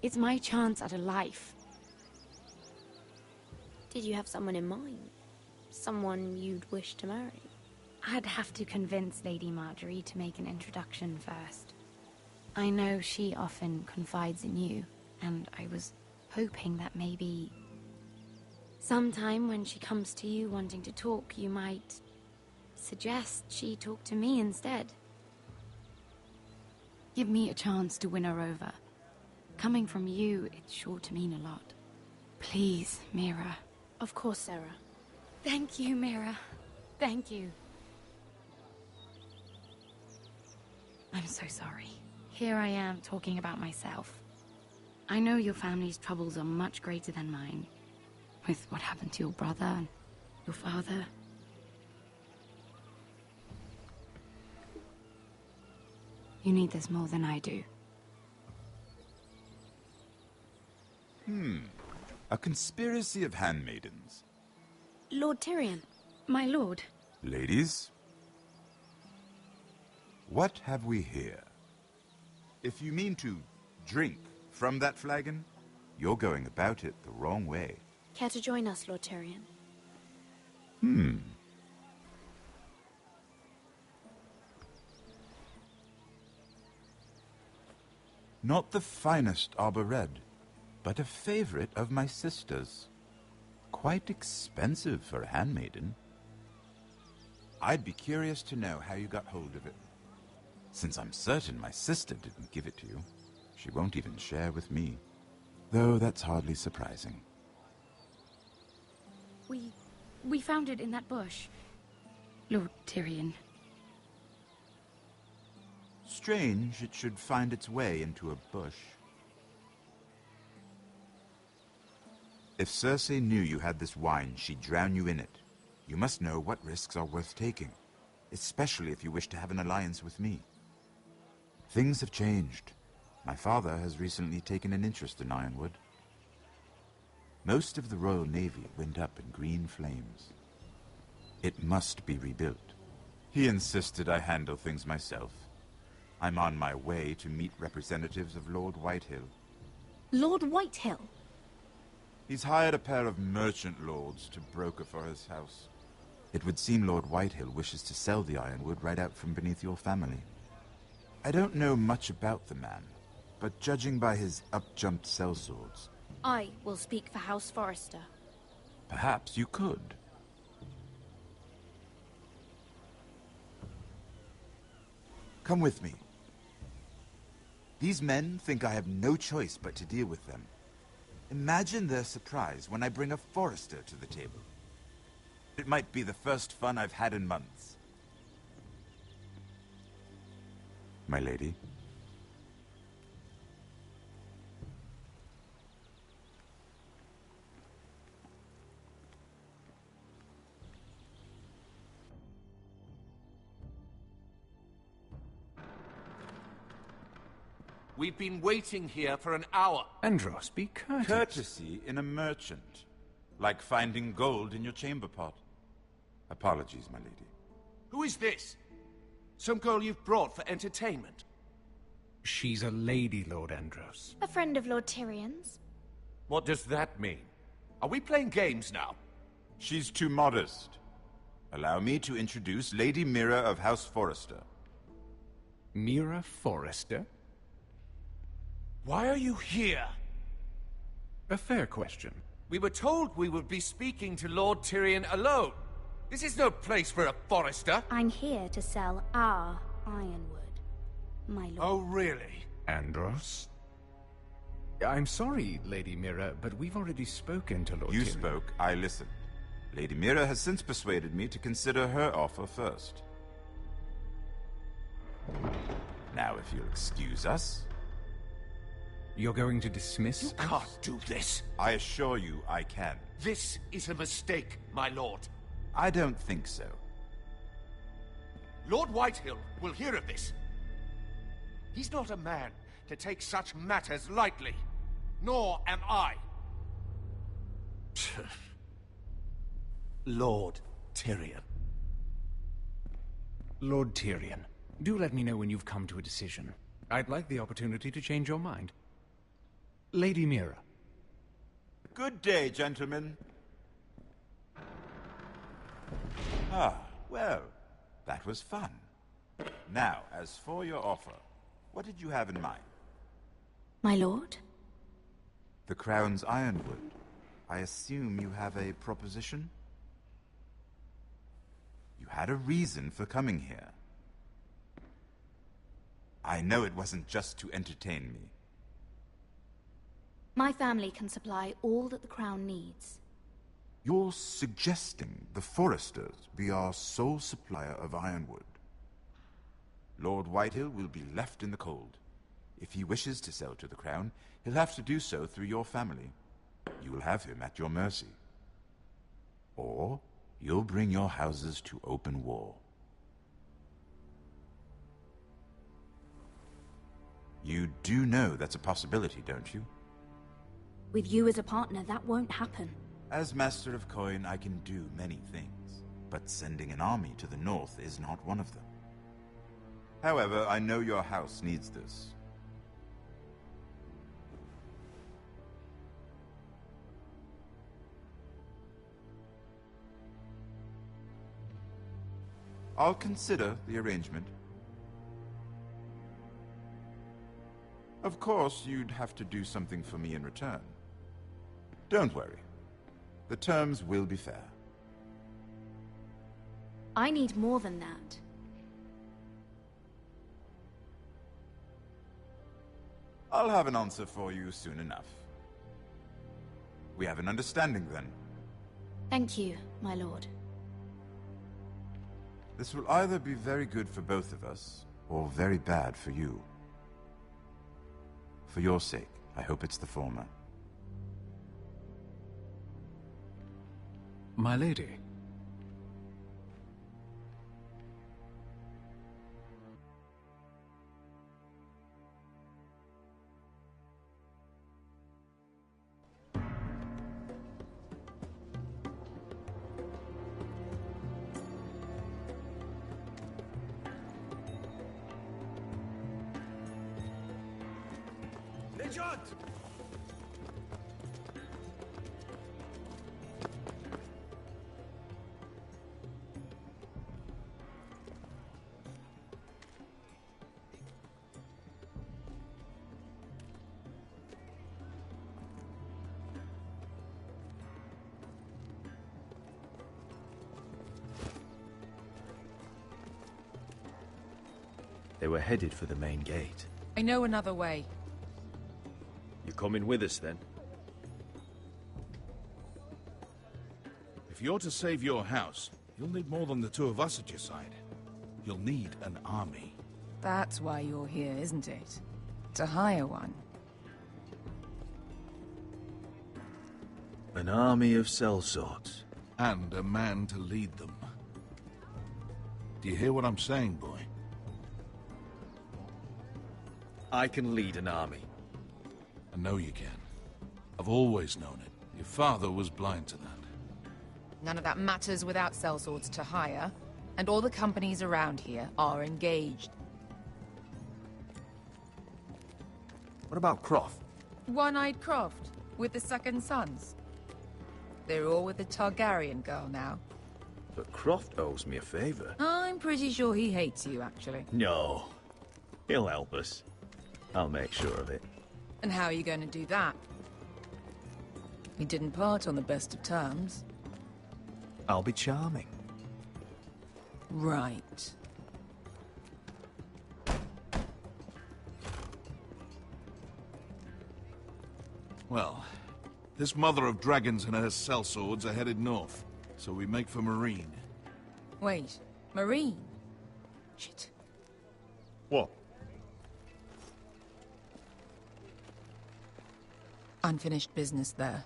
It's my chance at a life. Did you have someone in mind? Someone you'd wish to marry? I'd have to convince Lady Marjorie to make an introduction first. I know she often confides in you, and I was hoping that maybe... sometime when she comes to you wanting to talk, you might suggest she talk to me instead. Give me a chance to win her over. Coming from you, it's sure to mean a lot. Please, Mira. Of course, Sarah. Thank you, Mira. Thank you. I'm so sorry. Here I am talking about myself. I know your family's troubles are much greater than mine. With what happened to your brother and your father. You need this more than I do. A conspiracy of handmaidens. Lord Tyrion. My lord. Ladies, what have we here? If you mean to drink from that flagon, you're going about it the wrong way. Care to join us, Lord Tyrion? Not the finest arbor red, but a favorite of my sister's. Quite expensive for a handmaiden. I'd be curious to know how you got hold of it. Since I'm certain my sister didn't give it to you, she won't even share with me. Though that's hardly surprising. We found it in that bush. Lord Tyrion. Strange it should find its way into a bush. If Cersei knew you had this wine, she'd drown you in it. You must know what risks are worth taking, especially if you wish to have an alliance with me. Things have changed. My father has recently taken an interest in Ironwood. Most of the Royal Navy went up in green flames. It must be rebuilt. He insisted I handle things myself. I'm on my way to meet representatives of Lord Whitehill. Lord Whitehill? He's hired a pair of merchant lords to broker for his house. It would seem Lord Whitehill wishes to sell the ironwood right out from beneath your family. I don't know much about the man, but judging by his up-jumped sellswords... I will speak for House Forrester. Perhaps you could. Come with me. These men think I have no choice but to deal with them. Imagine their surprise when I bring a Forrester to the table. It might be the first fun I've had in months. My lady? We've been waiting here for an hour. Andros, be courteous. Courtesy in a merchant. Like finding gold in your chamber pot. Apologies, my lady. Who is this? Some girl you've brought for entertainment? She's a lady, Lord Andros. A friend of Lord Tyrion's. What does that mean? Are we playing games now? She's too modest. Allow me to introduce Lady Mira of House Forrester. Mira Forrester? Why are you here? A fair question. We were told we would be speaking to Lord Tyrion alone. This is no place for a Forrester. I'm here to sell our ironwood, my lord. Oh, really? Andros? I'm sorry, Lady Mira, but we've already spoken to Lord Tyrion. You spoke, I listened. Lady Mira has since persuaded me to consider her offer first. Now, if you'll excuse us... You're going to dismiss You can't do this. I assure you I can. This is a mistake, my lord. I don't think so. Lord Whitehill will hear of this. He's not a man to take such matters lightly. Nor am I. Lord Tyrion. Lord Tyrion, do let me know when you've come to a decision. I'd like the opportunity to change your mind. Lady Mira. Good day, gentlemen. Ah, well, that was fun. Now, as for your offer, what did you have in mind? My lord? The Crown's ironwood. I assume you have a proposition? You had a reason for coming here. I know it wasn't just to entertain me. My family can supply all that the Crown needs. You're suggesting the Forresters be our sole supplier of ironwood. Lord Whitehill will be left in the cold. If he wishes to sell to the Crown, he'll have to do so through your family. You will have him at your mercy. Or you'll bring your houses to open war. You do know that's a possibility, don't you? With you as a partner, that won't happen. As Master of Coin, I can do many things, but sending an army to the north is not one of them. However, I know your house needs this. I'll consider the arrangement. Of course, you'd have to do something for me in return. Don't worry. The terms will be fair. I need more than that. I'll have an answer for you soon enough. We have an understanding then. Thank you, my lord. This will either be very good for both of us, or very bad for you. For your sake, I hope it's the former. My lady. Nejat! They were headed for the main gate. I know another way. You coming with us, then? If you're to save your house, you'll need more than the two of us at your side. You'll need an army. That's why you're here, isn't it? To hire one. An army of sellswords. And a man to lead them. Do you hear what I'm saying, boy? I can lead an army. I know you can. I've always known it. Your father was blind to that. None of that matters without sellswords to hire, and all the companies around here are engaged. What about Croft? One-Eyed Croft, with the second sons. They're all with the Targaryen girl now. But Croft owes me a favor. I'm pretty sure he hates you, actually. No. He'll help us. I'll make sure of it. And how are you going to do that? We didn't part on the best of terms. I'll be charming. Right. Well, this mother of dragons and her sellswords are headed north, so we make for Marine. Wait, Marine? Shit. What? Unfinished business there.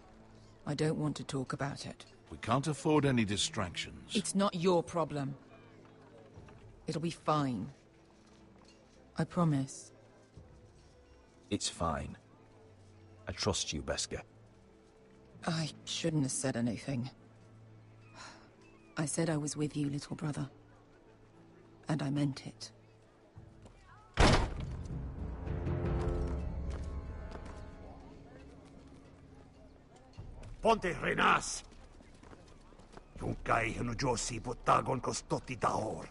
I don't want to talk about it. We can't afford any distractions. It's not your problem. It'll be fine. I promise. It's fine. I trust you, Beskar. I shouldn't have said anything. I said I was with you, little brother. And I meant it. Ponte renas! Yung kai hanu Josi butagon kostoti daor.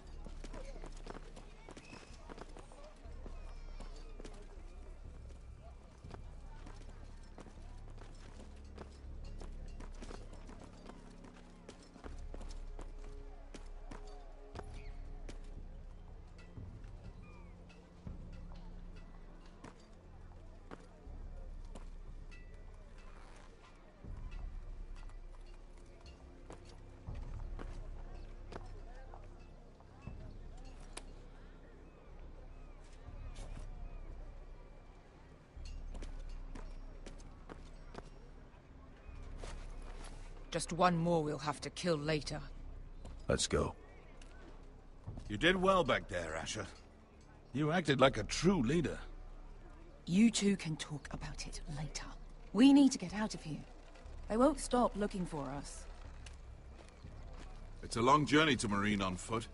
Just one more we'll have to kill later. Let's go. You did well back there, Asher. You acted like a true leader. You two can talk about it later. We need to get out of here. They won't stop looking for us. It's a long journey to Marine on foot.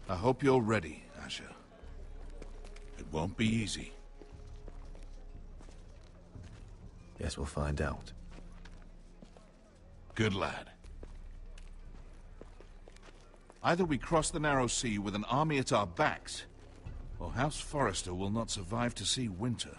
I hope you're ready, Asher. It won't be easy. Guess we'll find out. Good lad. Either we cross the narrow sea with an army at our backs, or House Forrester will not survive to see winter.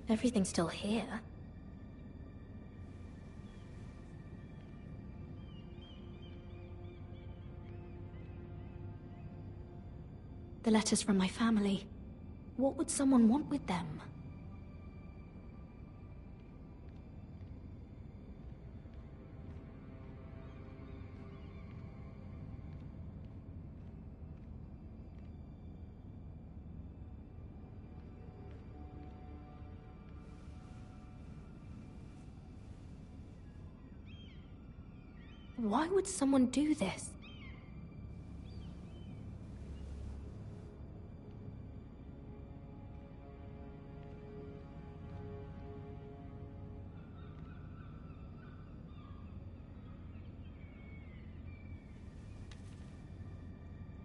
Everything's still here. The letters from my family. What would someone want with them? Why would someone do this?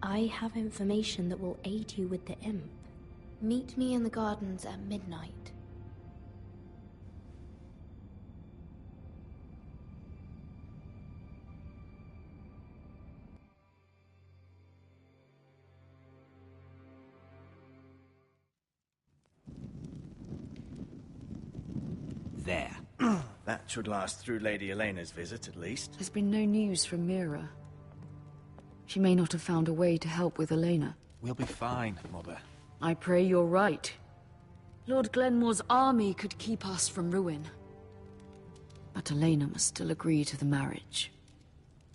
I have information that will aid you with the imp. Meet me in the gardens at midnight. There. That should last through Lady Elena's visit, at least. There's been no news from Mira. She may not have found a way to help with Elena. We'll be fine, Mother. I pray you're right. Lord Glenmore's army could keep us from ruin. But Elena must still agree to the marriage.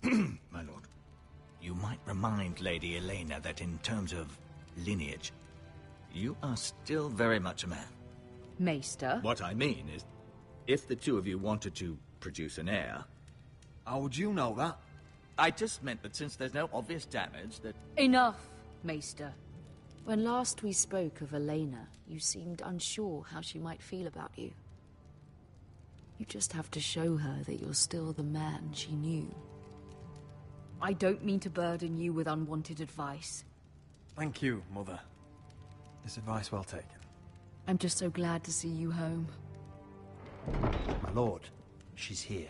My lord, you might remind Lady Elena that in terms of lineage, you are still very much a man. Maester? What I mean is, if the two of you wanted to produce an heir... How would you know that? I just meant that since there's no obvious damage, that... Enough, Maester. When last we spoke of Elena, you seemed unsure how she might feel about you. You just have to show her that you're still the man she knew. I don't mean to burden you with unwanted advice. Thank you, Mother. This advice well taken. I'm just so glad to see you home. My lord, she's here.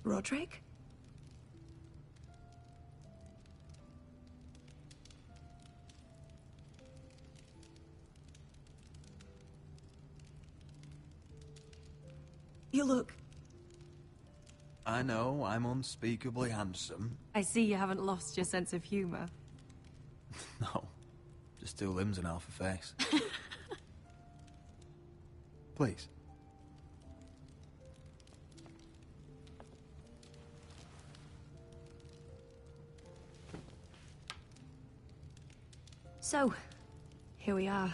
Roderick? You look... I know, I'm unspeakably handsome. I see you haven't lost your sense of humor. No, just two limbs and half a face. Please. So, here we are.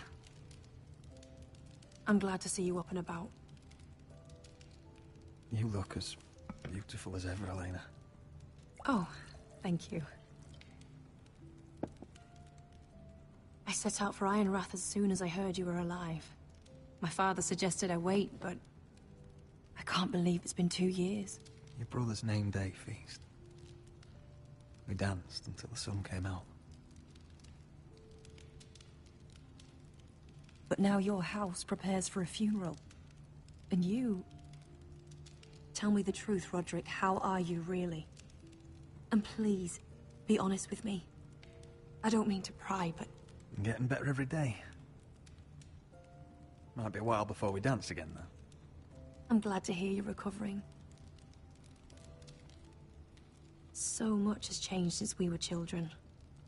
I'm glad to see you up and about. You look as beautiful as ever, Elena. Oh, thank you. I set out for Ironrath as soon as I heard you were alive. My father suggested I wait, but I can't believe it's been 2 years. Your brother's name day feast. We danced until the sun came out. But now your house prepares for a funeral. And you... Tell me the truth, Roderick. How are you, really? And please, be honest with me. I don't mean to pry, but... I'm getting better every day. Might be a while before we dance again, though. I'm glad to hear you're recovering. So much has changed since we were children.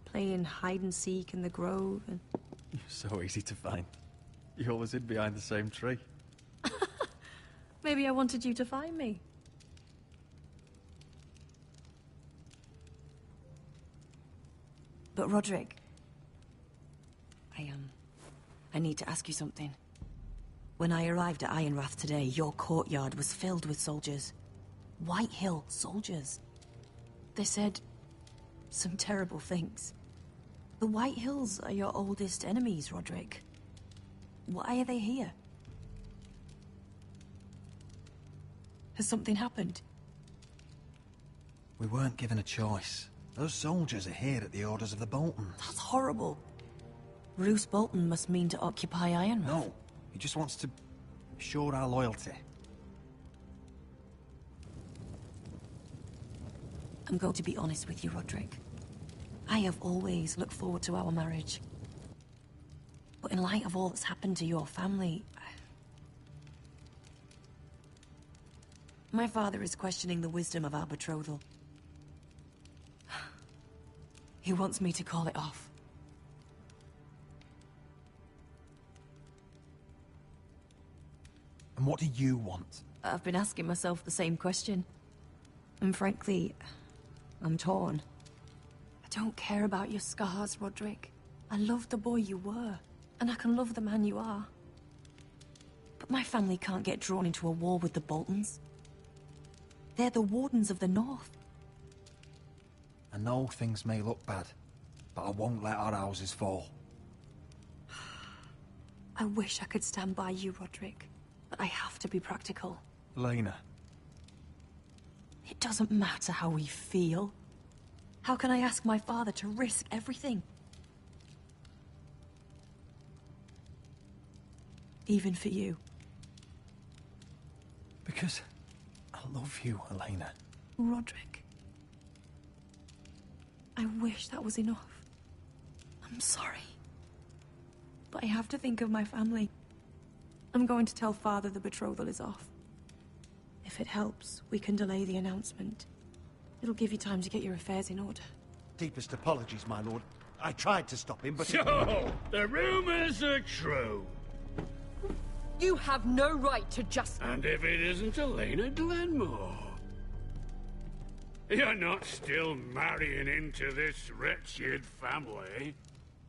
Playing hide-and-seek in the grove and... You're so easy to find. You always hid behind the same tree. Maybe I wanted you to find me. But Roderick... I need to ask you something. When I arrived at Ironrath today, your courtyard was filled with soldiers. White Hill soldiers. They said some terrible things. The White Hills are your oldest enemies, Roderick. Why are they here? Has something happened? We weren't given a choice. Those soldiers are here at the orders of the Boltons. That's horrible. Roose Bolton must mean to occupy Ironrath. No, he just wants to assure our loyalty. I'm going to be honest with you, Roderick. I have always looked forward to our marriage. But in light of all that's happened to your family... My father is questioning the wisdom of our betrothal. He wants me to call it off. And what do you want? I've been asking myself the same question. And frankly, I'm torn. I don't care about your scars, Roderick. I love the boy you were, and I can love the man you are. But my family can't get drawn into a war with the Boltons. They're the Wardens of the North. I know things may look bad, but I won't let our houses fall. I wish I could stand by you, Roderick, but I have to be practical. Lena. It doesn't matter how we feel. How can I ask my father to risk everything? Even for you. Because I love you, Elena. Roderick. I wish that was enough. I'm sorry. But I have to think of my family. I'm going to tell Father the betrothal is off. If it helps, we can delay the announcement. It'll give you time to get your affairs in order. Deepest apologies, my lord. I tried to stop him, but... So, the rumors are true. You have no right to just... And if it isn't Elena Glenmore? You're not still marrying into this wretched family?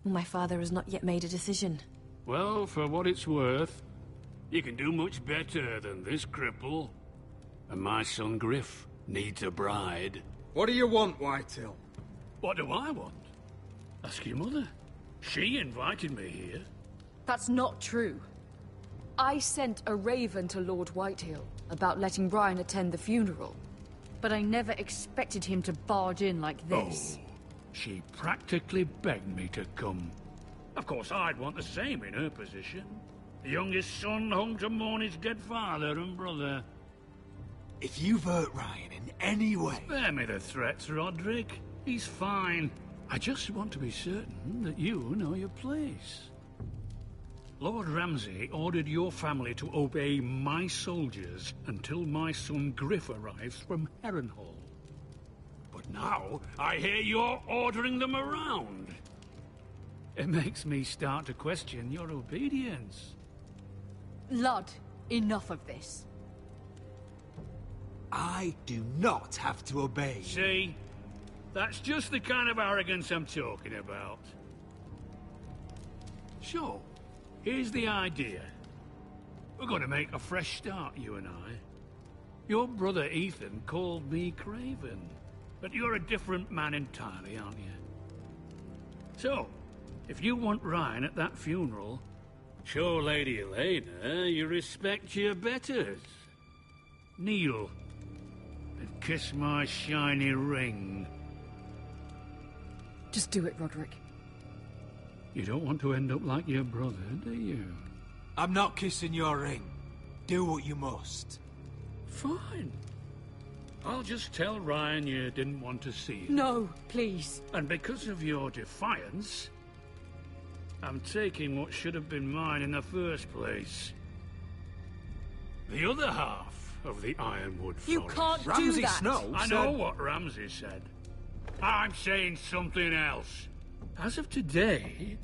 My father has not yet made a decision. Well, for what it's worth, you can do much better than this cripple. And my son Griff needs a bride. What do you want, Whitehill? What do I want? Ask your mother. She invited me here. That's not true. I sent a raven to Lord Whitehill about letting Brian attend the funeral. But I never expected him to barge in like this. Oh, she practically begged me to come. Of course, I'd want the same in her position. The youngest son home to mourn his dead father and brother. If you've hurt Ryan in any way... Spare me the threats, Roderick. He's fine. I just want to be certain that you know your place. Lord Ramsay ordered your family to obey my soldiers until my son Griff arrives from Harrenhal. But now, I hear you're ordering them around. It makes me start to question your obedience. Lud, enough of this. I do not have to obey. See? That's just the kind of arrogance I'm talking about. So, here's the idea. We're going to make a fresh start, you and I. Your brother Ethan called me Craven, but you're a different man entirely, aren't you? So, if you want Ryan at that funeral, show Lady Elena you respect your betters. Kneel and kiss my shiny ring. Just do it, Roderick. You don't want to end up like your brother, do you? I'm not kissing your ring. Do what you must. Fine. I'll just tell Ryan you didn't want to see him. No, please. And because of your defiance, I'm taking what should have been mine in the first place. The other half of the Ironwood Forest. You can't Ramsay do that. Snow I know what Ramsay said. I'm saying something else. As of today,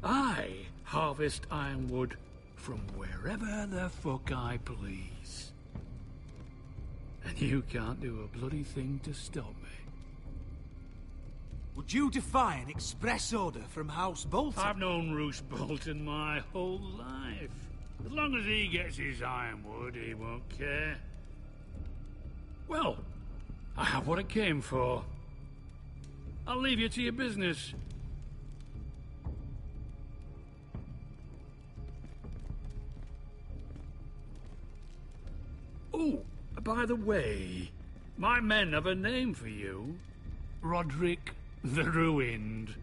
I harvest ironwood from wherever the fuck I please. And you can't do a bloody thing to stop me. Would you defy an express order from House Bolton? I've known Roose Bolton my whole life. As long as he gets his ironwood, he won't care. Well, I have what I came for. I'll leave you to your business. Oh, by the way, my men have a name for you. Roderick the Ruined.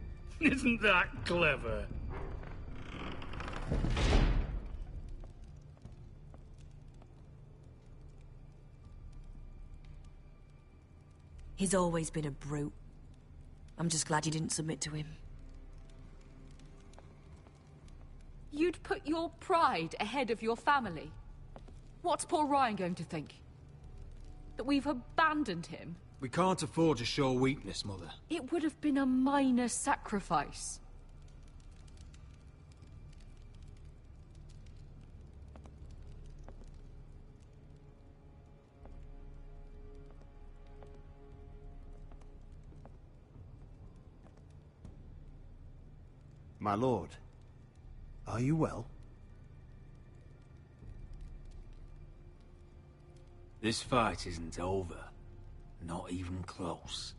Isn't that clever? He's always been a brute. I'm just glad you didn't submit to him. You'd put your pride ahead of your family? What's poor Ryan going to think? That we've abandoned him? We can't afford to show weakness, Mother. It would have been a minor sacrifice. My lord, are you well? This fight isn't over. Not even close.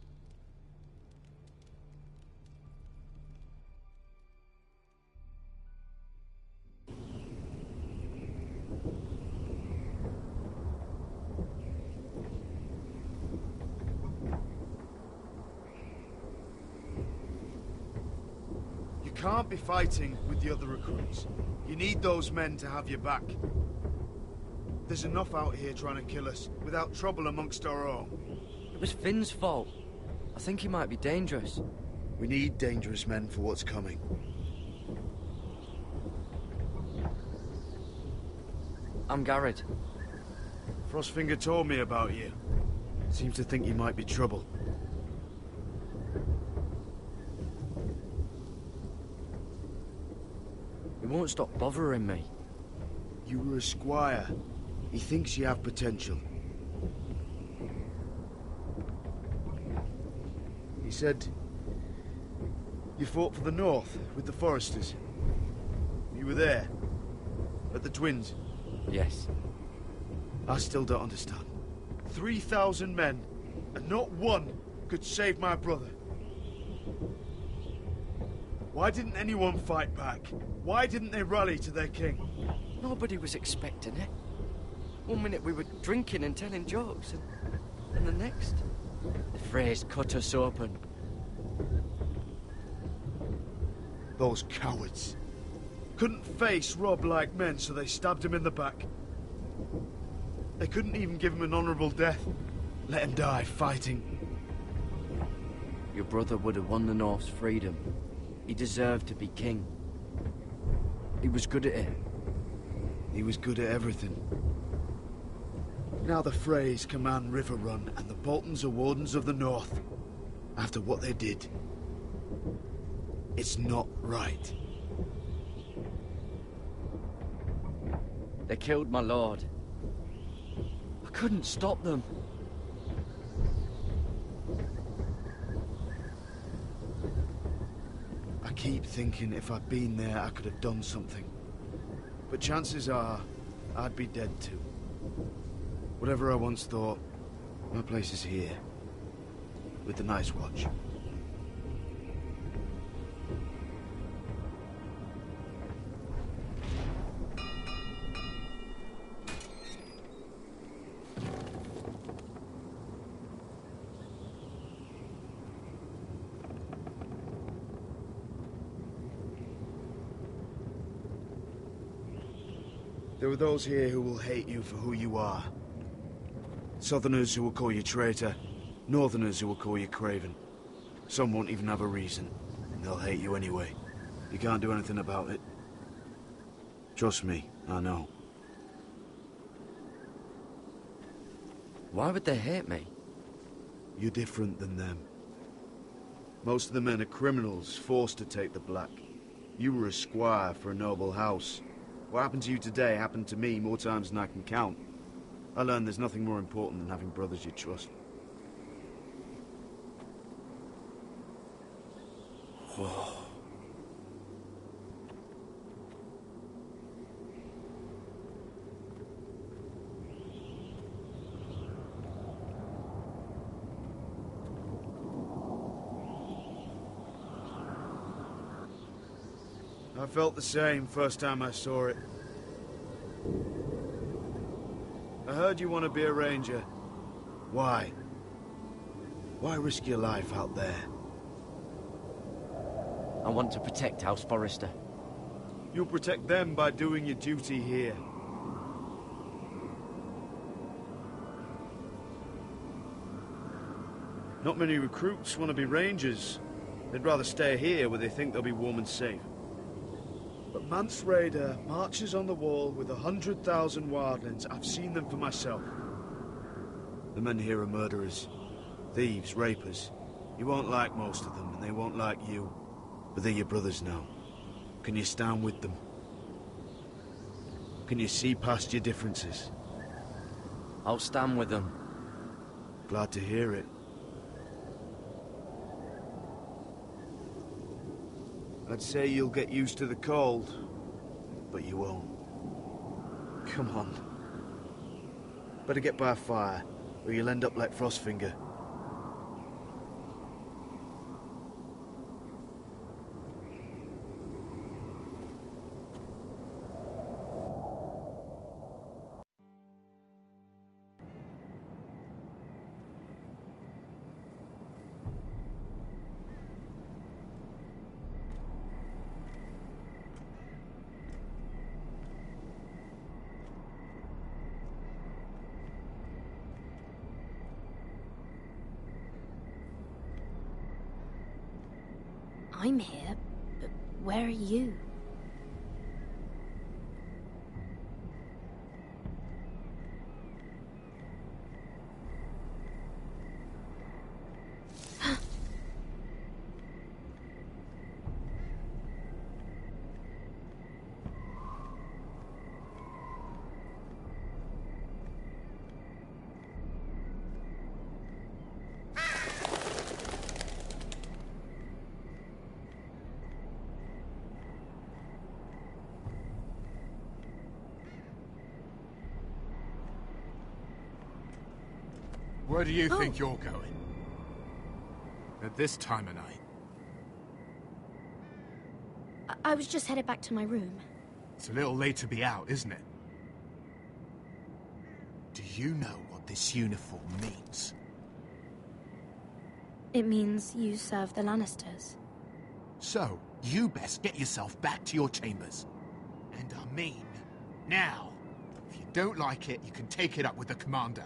You can't be fighting with the other recruits. You need those men to have your back. There's enough out here trying to kill us, without trouble amongst our own. It was Finn's fault. I think he might be dangerous. We need dangerous men for what's coming. I'm Garrett. Frostfinger told me about you. Seems to think you might be trouble. He won't stop bothering me. You were a squire. He thinks you have potential. He said you fought for the North with the Foresters. You were there, at the Twins. Yes. I still don't understand. 3,000 men, and not one could save my brother. Why didn't anyone fight back? Why didn't they rally to their king? Nobody was expecting it. One minute we were drinking and telling jokes, and the next, the Freys cut us open. Those cowards. Couldn't face Rob like men, so they stabbed him in the back. They couldn't even give him an honorable death. Let him die fighting. Your brother would have won the North's freedom. He deserved to be king. He was good at it. He was good at everything. Now the Freys command Riverrun, and the Boltons are Wardens of the North. After what they did. It's not right. They killed my lord. I couldn't stop them. I keep thinking if I'd been there, I could have done something. But chances are, I'd be dead too. Whatever I once thought, my place is here. With the Night's Watch. There are those here who will hate you for who you are. Southerners who will call you traitor. Northerners who will call you craven. Some won't even have a reason, and they'll hate you anyway. You can't do anything about it. Trust me, I know. Why would they hate me? You're different than them. Most of the men are criminals, forced to take the black. You were a squire for a noble house. What happened to you today happened to me more times than I can count. I learned there's nothing more important than having brothers you trust. Whoa. I felt the same first time I saw it. I heard you want to be a ranger. Why? Why risk your life out there? I want to protect House Forrester. You'll protect them by doing your duty here. Not many recruits want to be rangers. They'd rather stay here where they think they'll be warm and safe. But Mance Raider marches on the wall with 100,000 wildlings. I've seen them for myself. The men here are murderers. Thieves, rapers. You won't like most of them, and they won't like you. But they're your brothers now. Can you stand with them? Can you see past your differences? I'll stand with them. Glad to hear it. I'd say you'll get used to the cold, but you won't. Come on. Better get by a fire, or you'll end up like Frostfinger. I'm here, but where are you? Where do you think you're going? At this time of night? I was just headed back to my room. It's a little late to be out, isn't it? Do you know what this uniform means? It means you serve the Lannisters. So, you best get yourself back to your chambers. And I mean, now. If you don't like it, you can take it up with the commander.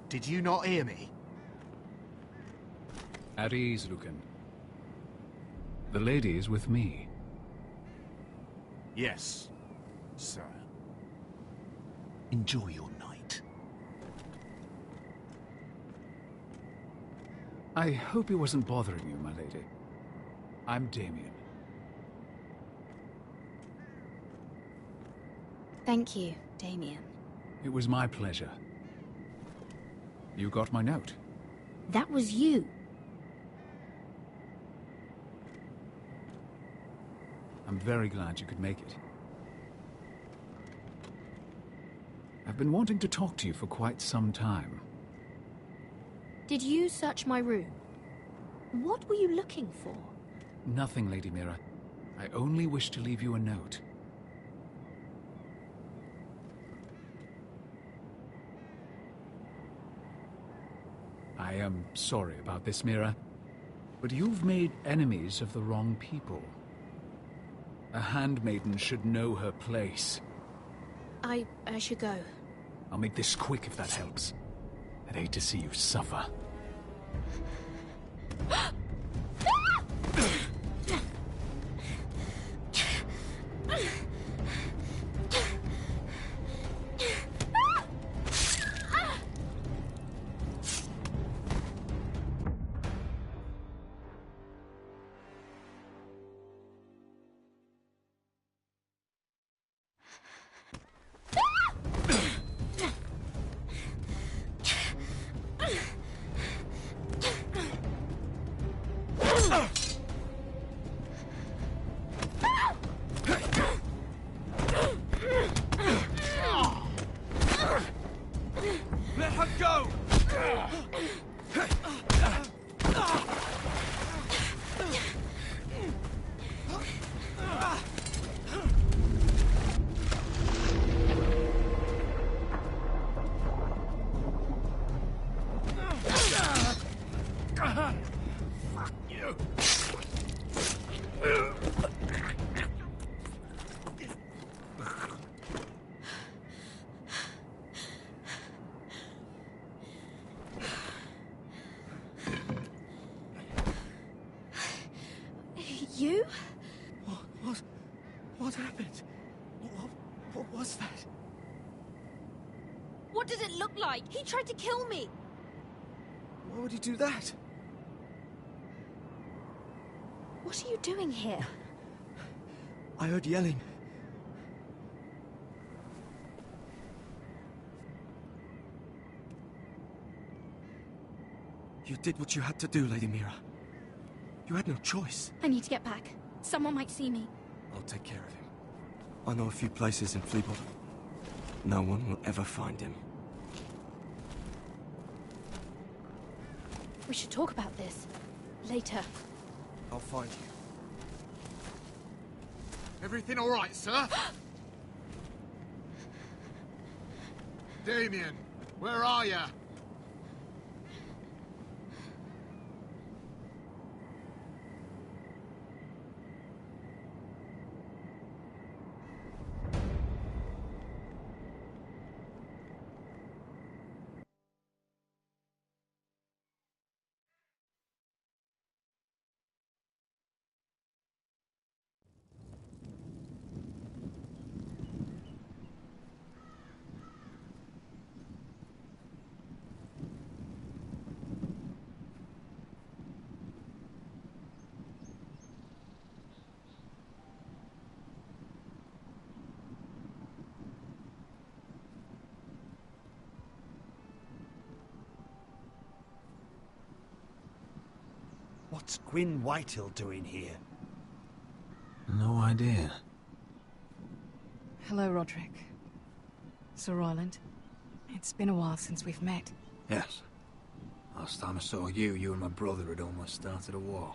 Did you not hear me? At ease, Lucan. The lady is with me. Yes, sir. Enjoy your night. I hope he wasn't bothering you, my lady. I'm Damien. Thank you, Damien. It was my pleasure. You got my note. That was you. I'm very glad you could make it. I've been wanting to talk to you for quite some time. Did you search my room? What were you looking for? Nothing, Lady Mira. I only wish to leave you a note. I am sorry about this, Mira, but you've made enemies of the wrong people. A handmaiden should know her place. I should go. I'll make this quick if that helps. I'd hate to see you suffer. you? What happened? What was that? What does it look like? He tried to kill me! Why would he do that? What are you doing here? I heard yelling. You did what you had to do, Lady Mira. You had no choice. I need to get back. Someone might see me. I'll take care of him. I know a few places in Fleabottom. No one will ever find him. We should talk about this. Later. I'll find you. Everything all right, sir? Damien, where are you? What's Gwyn Whitehill doing here? No idea. Hello, Roderick. Sir Royland. It's been a while since we've met. Yes. Last time I saw you and my brother had almost started a war.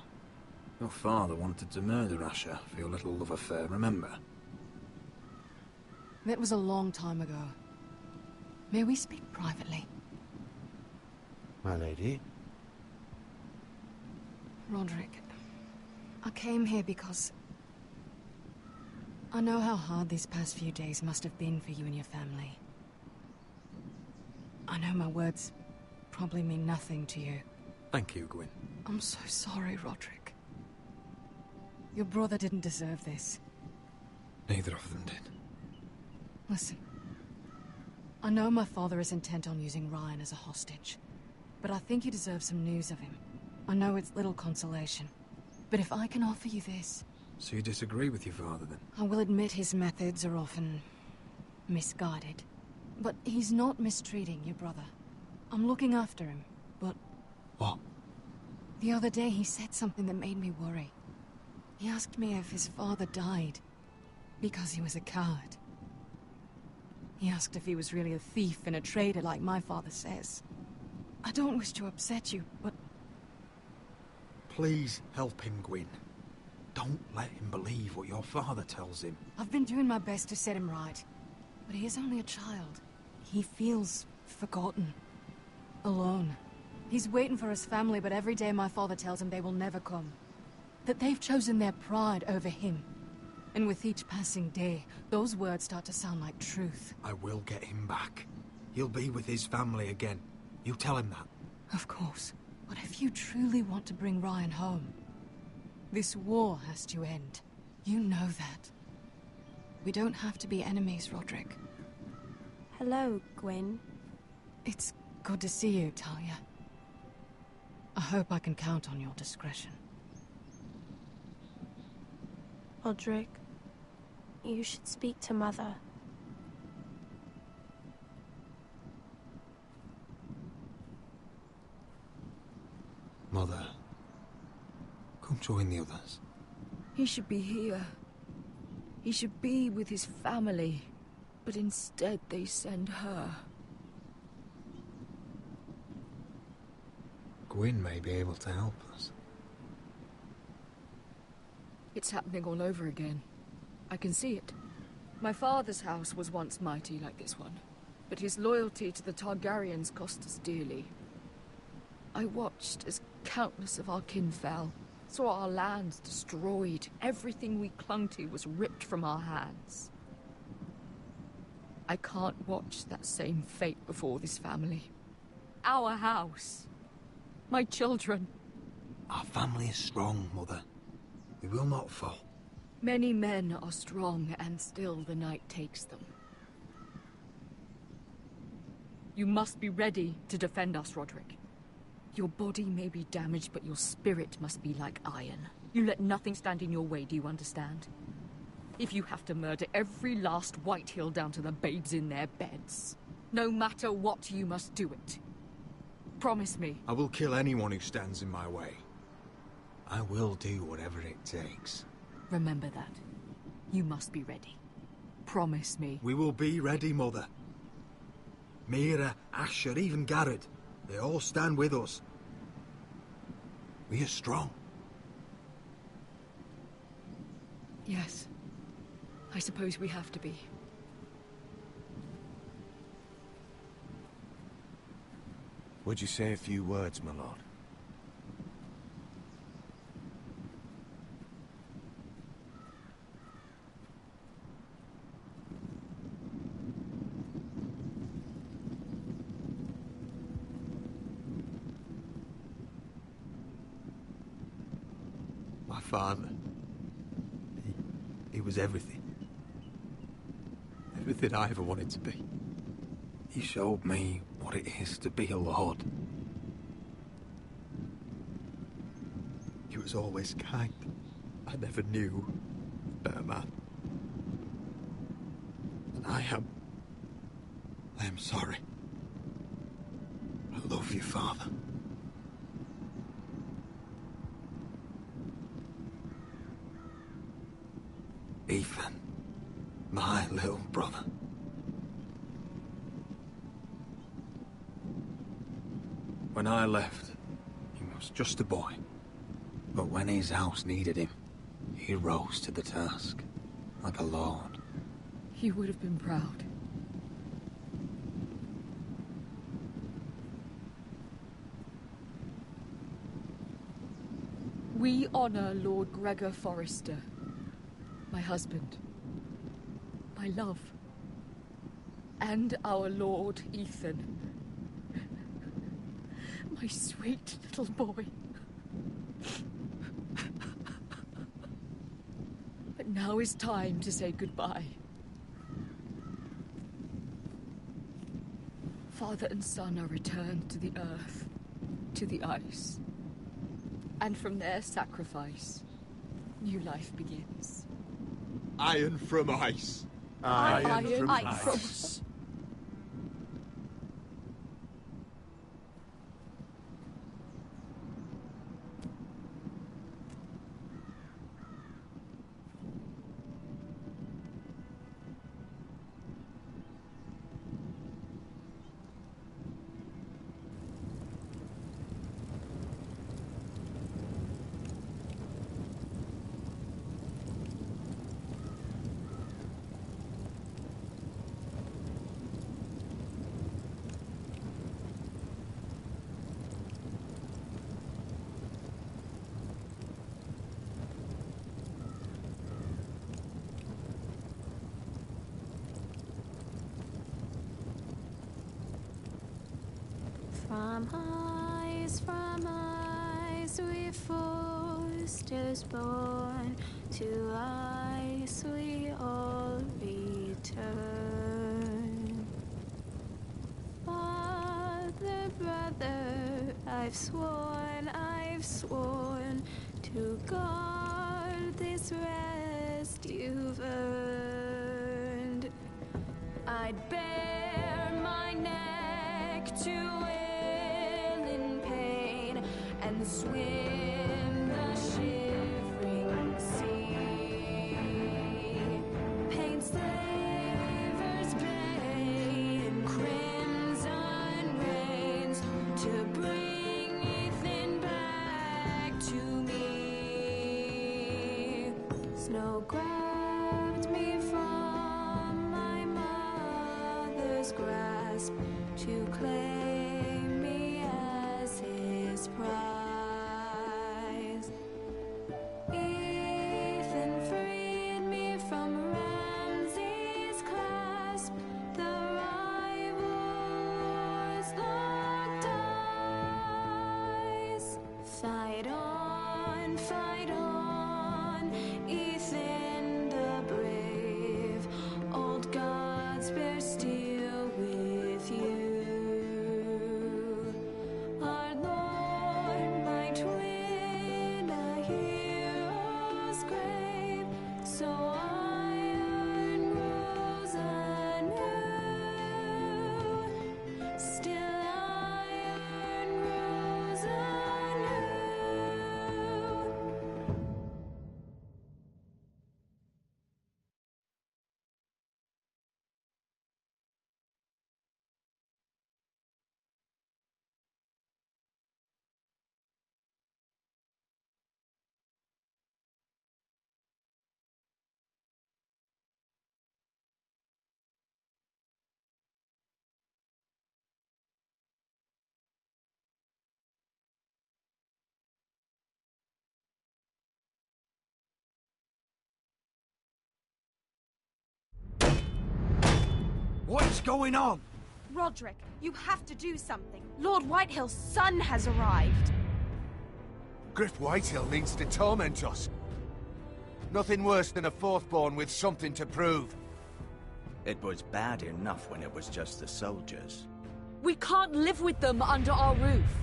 Your father wanted to murder Asher for your little love affair, remember? That was a long time ago. May we speak privately? My lady? Roderick, I came here because I know how hard these past few days must have been for you and your family. I know my words probably mean nothing to you. Thank you, Gwyn. I'm so sorry, Roderick. Your brother didn't deserve this. Neither of them did. Listen, I know my father is intent on using Ryan as a hostage, but I think you deserve some news of him. I know it's little consolation, but if I can offer you this... So you disagree with your father, then? I will admit his methods are often misguided, but he's not mistreating your brother. I'm looking after him, but... What? The other day he said something that made me worry. He asked me if his father died because he was a coward. He asked if he was really a thief and a traitor like my father says. I don't wish to upset you, but... Please help him, Gwyn. Don't let him believe what your father tells him. I've been doing my best to set him right, but he is only a child. He feels forgotten, alone. He's waiting for his family, but every day my father tells him they will never come. That they've chosen their pride over him. And with each passing day, those words start to sound like truth. I will get him back. He'll be with his family again. You tell him that. Of course. But if you truly want to bring Ryan home, this war has to end. You know that. We don't have to be enemies, Roderick. Hello, Gwyn. It's good to see you, Talia. I hope I can count on your discretion. Roderick, you should speak to Mother. Mother, come join the others. He should be here. He should be with his family. But instead they send her. Gwyn may be able to help us. It's happening all over again. I can see it. My father's house was once mighty like this one, but his loyalty to the Targaryens cost us dearly. I watched as countless of our kin fell, saw our lands destroyed, everything we clung to was ripped from our hands. I can't watch that same fate before this family. Our house. My children. Our family is strong, Mother. We will not fall. Many men are strong, and still the night takes them. You must be ready to defend us, Roderick. Your body may be damaged, but your spirit must be like iron. You let nothing stand in your way, do you understand? If you have to murder every last White Hill down to the babes in their beds, no matter what, you must do it. Promise me. I will kill anyone who stands in my way. I will do whatever it takes. Remember that. You must be ready. Promise me. We will be ready, Mother. Mira, Asher, even Garrett. They all stand with us. We are strong. Yes. I suppose we have to be. Would you say a few words, my lord? My father. He was everything. Everything I ever wanted to be. He showed me what it is to be a lord. He was always kind. I never knew a better man. And I am sorry. I love you, Father. Ethan, my little brother. When I left, he was just a boy. But when his house needed him, he rose to the task, like a lord. He would have been proud. We honor Lord Gregor Forrester, my husband, my love, and our Lord Ethan, my sweet little boy. But now is time to say goodbye. Father and son are returned to the earth, to the ice. And from their sacrifice, new life begins. Iron from ice. Iron from ice. From ice we foresters born, to ice we all return. Father, brother, I've sworn to guard this rest you've earned. I'd bare my neck to and swim the shivering sea. Paint slavers bay in crimson rains to bring Ethan back to me. Snow grabbed me from my mother's grasp to claim me as his prize. Fight on, What is going on? Roderick, you have to do something. Lord Whitehill's son has arrived. Griff Whitehill means to torment us. Nothing worse than a fourthborn with something to prove. It was bad enough when it was just the soldiers. We can't live with them under our roof.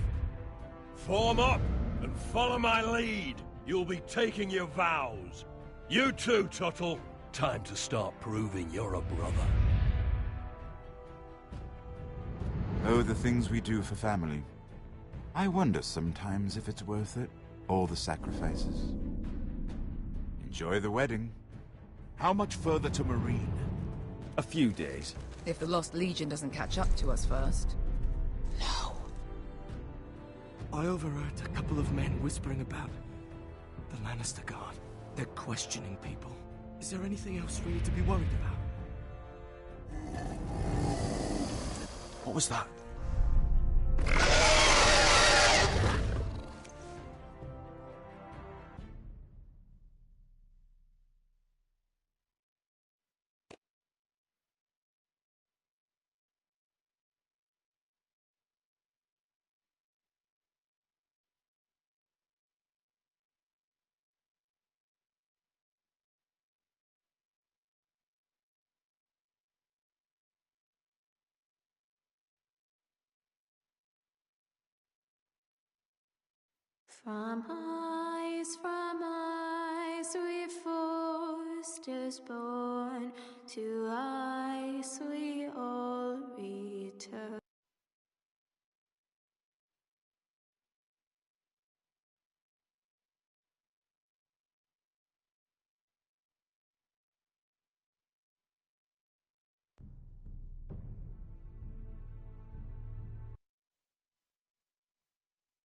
Form up and follow my lead. You'll be taking your vows. You too, Tuttle. Time to start proving you're a brother. Oh, the things we do for family. I wonder sometimes if it's worth it, all the sacrifices. Enjoy the wedding. How much further to Marine? A few days. If the Lost Legion doesn't catch up to us first. I overheard a couple of men whispering about the Lannister Guard. They're questioning people. Is there anything else we need to be worried about? What was that? From ice we forced us born, to ice we all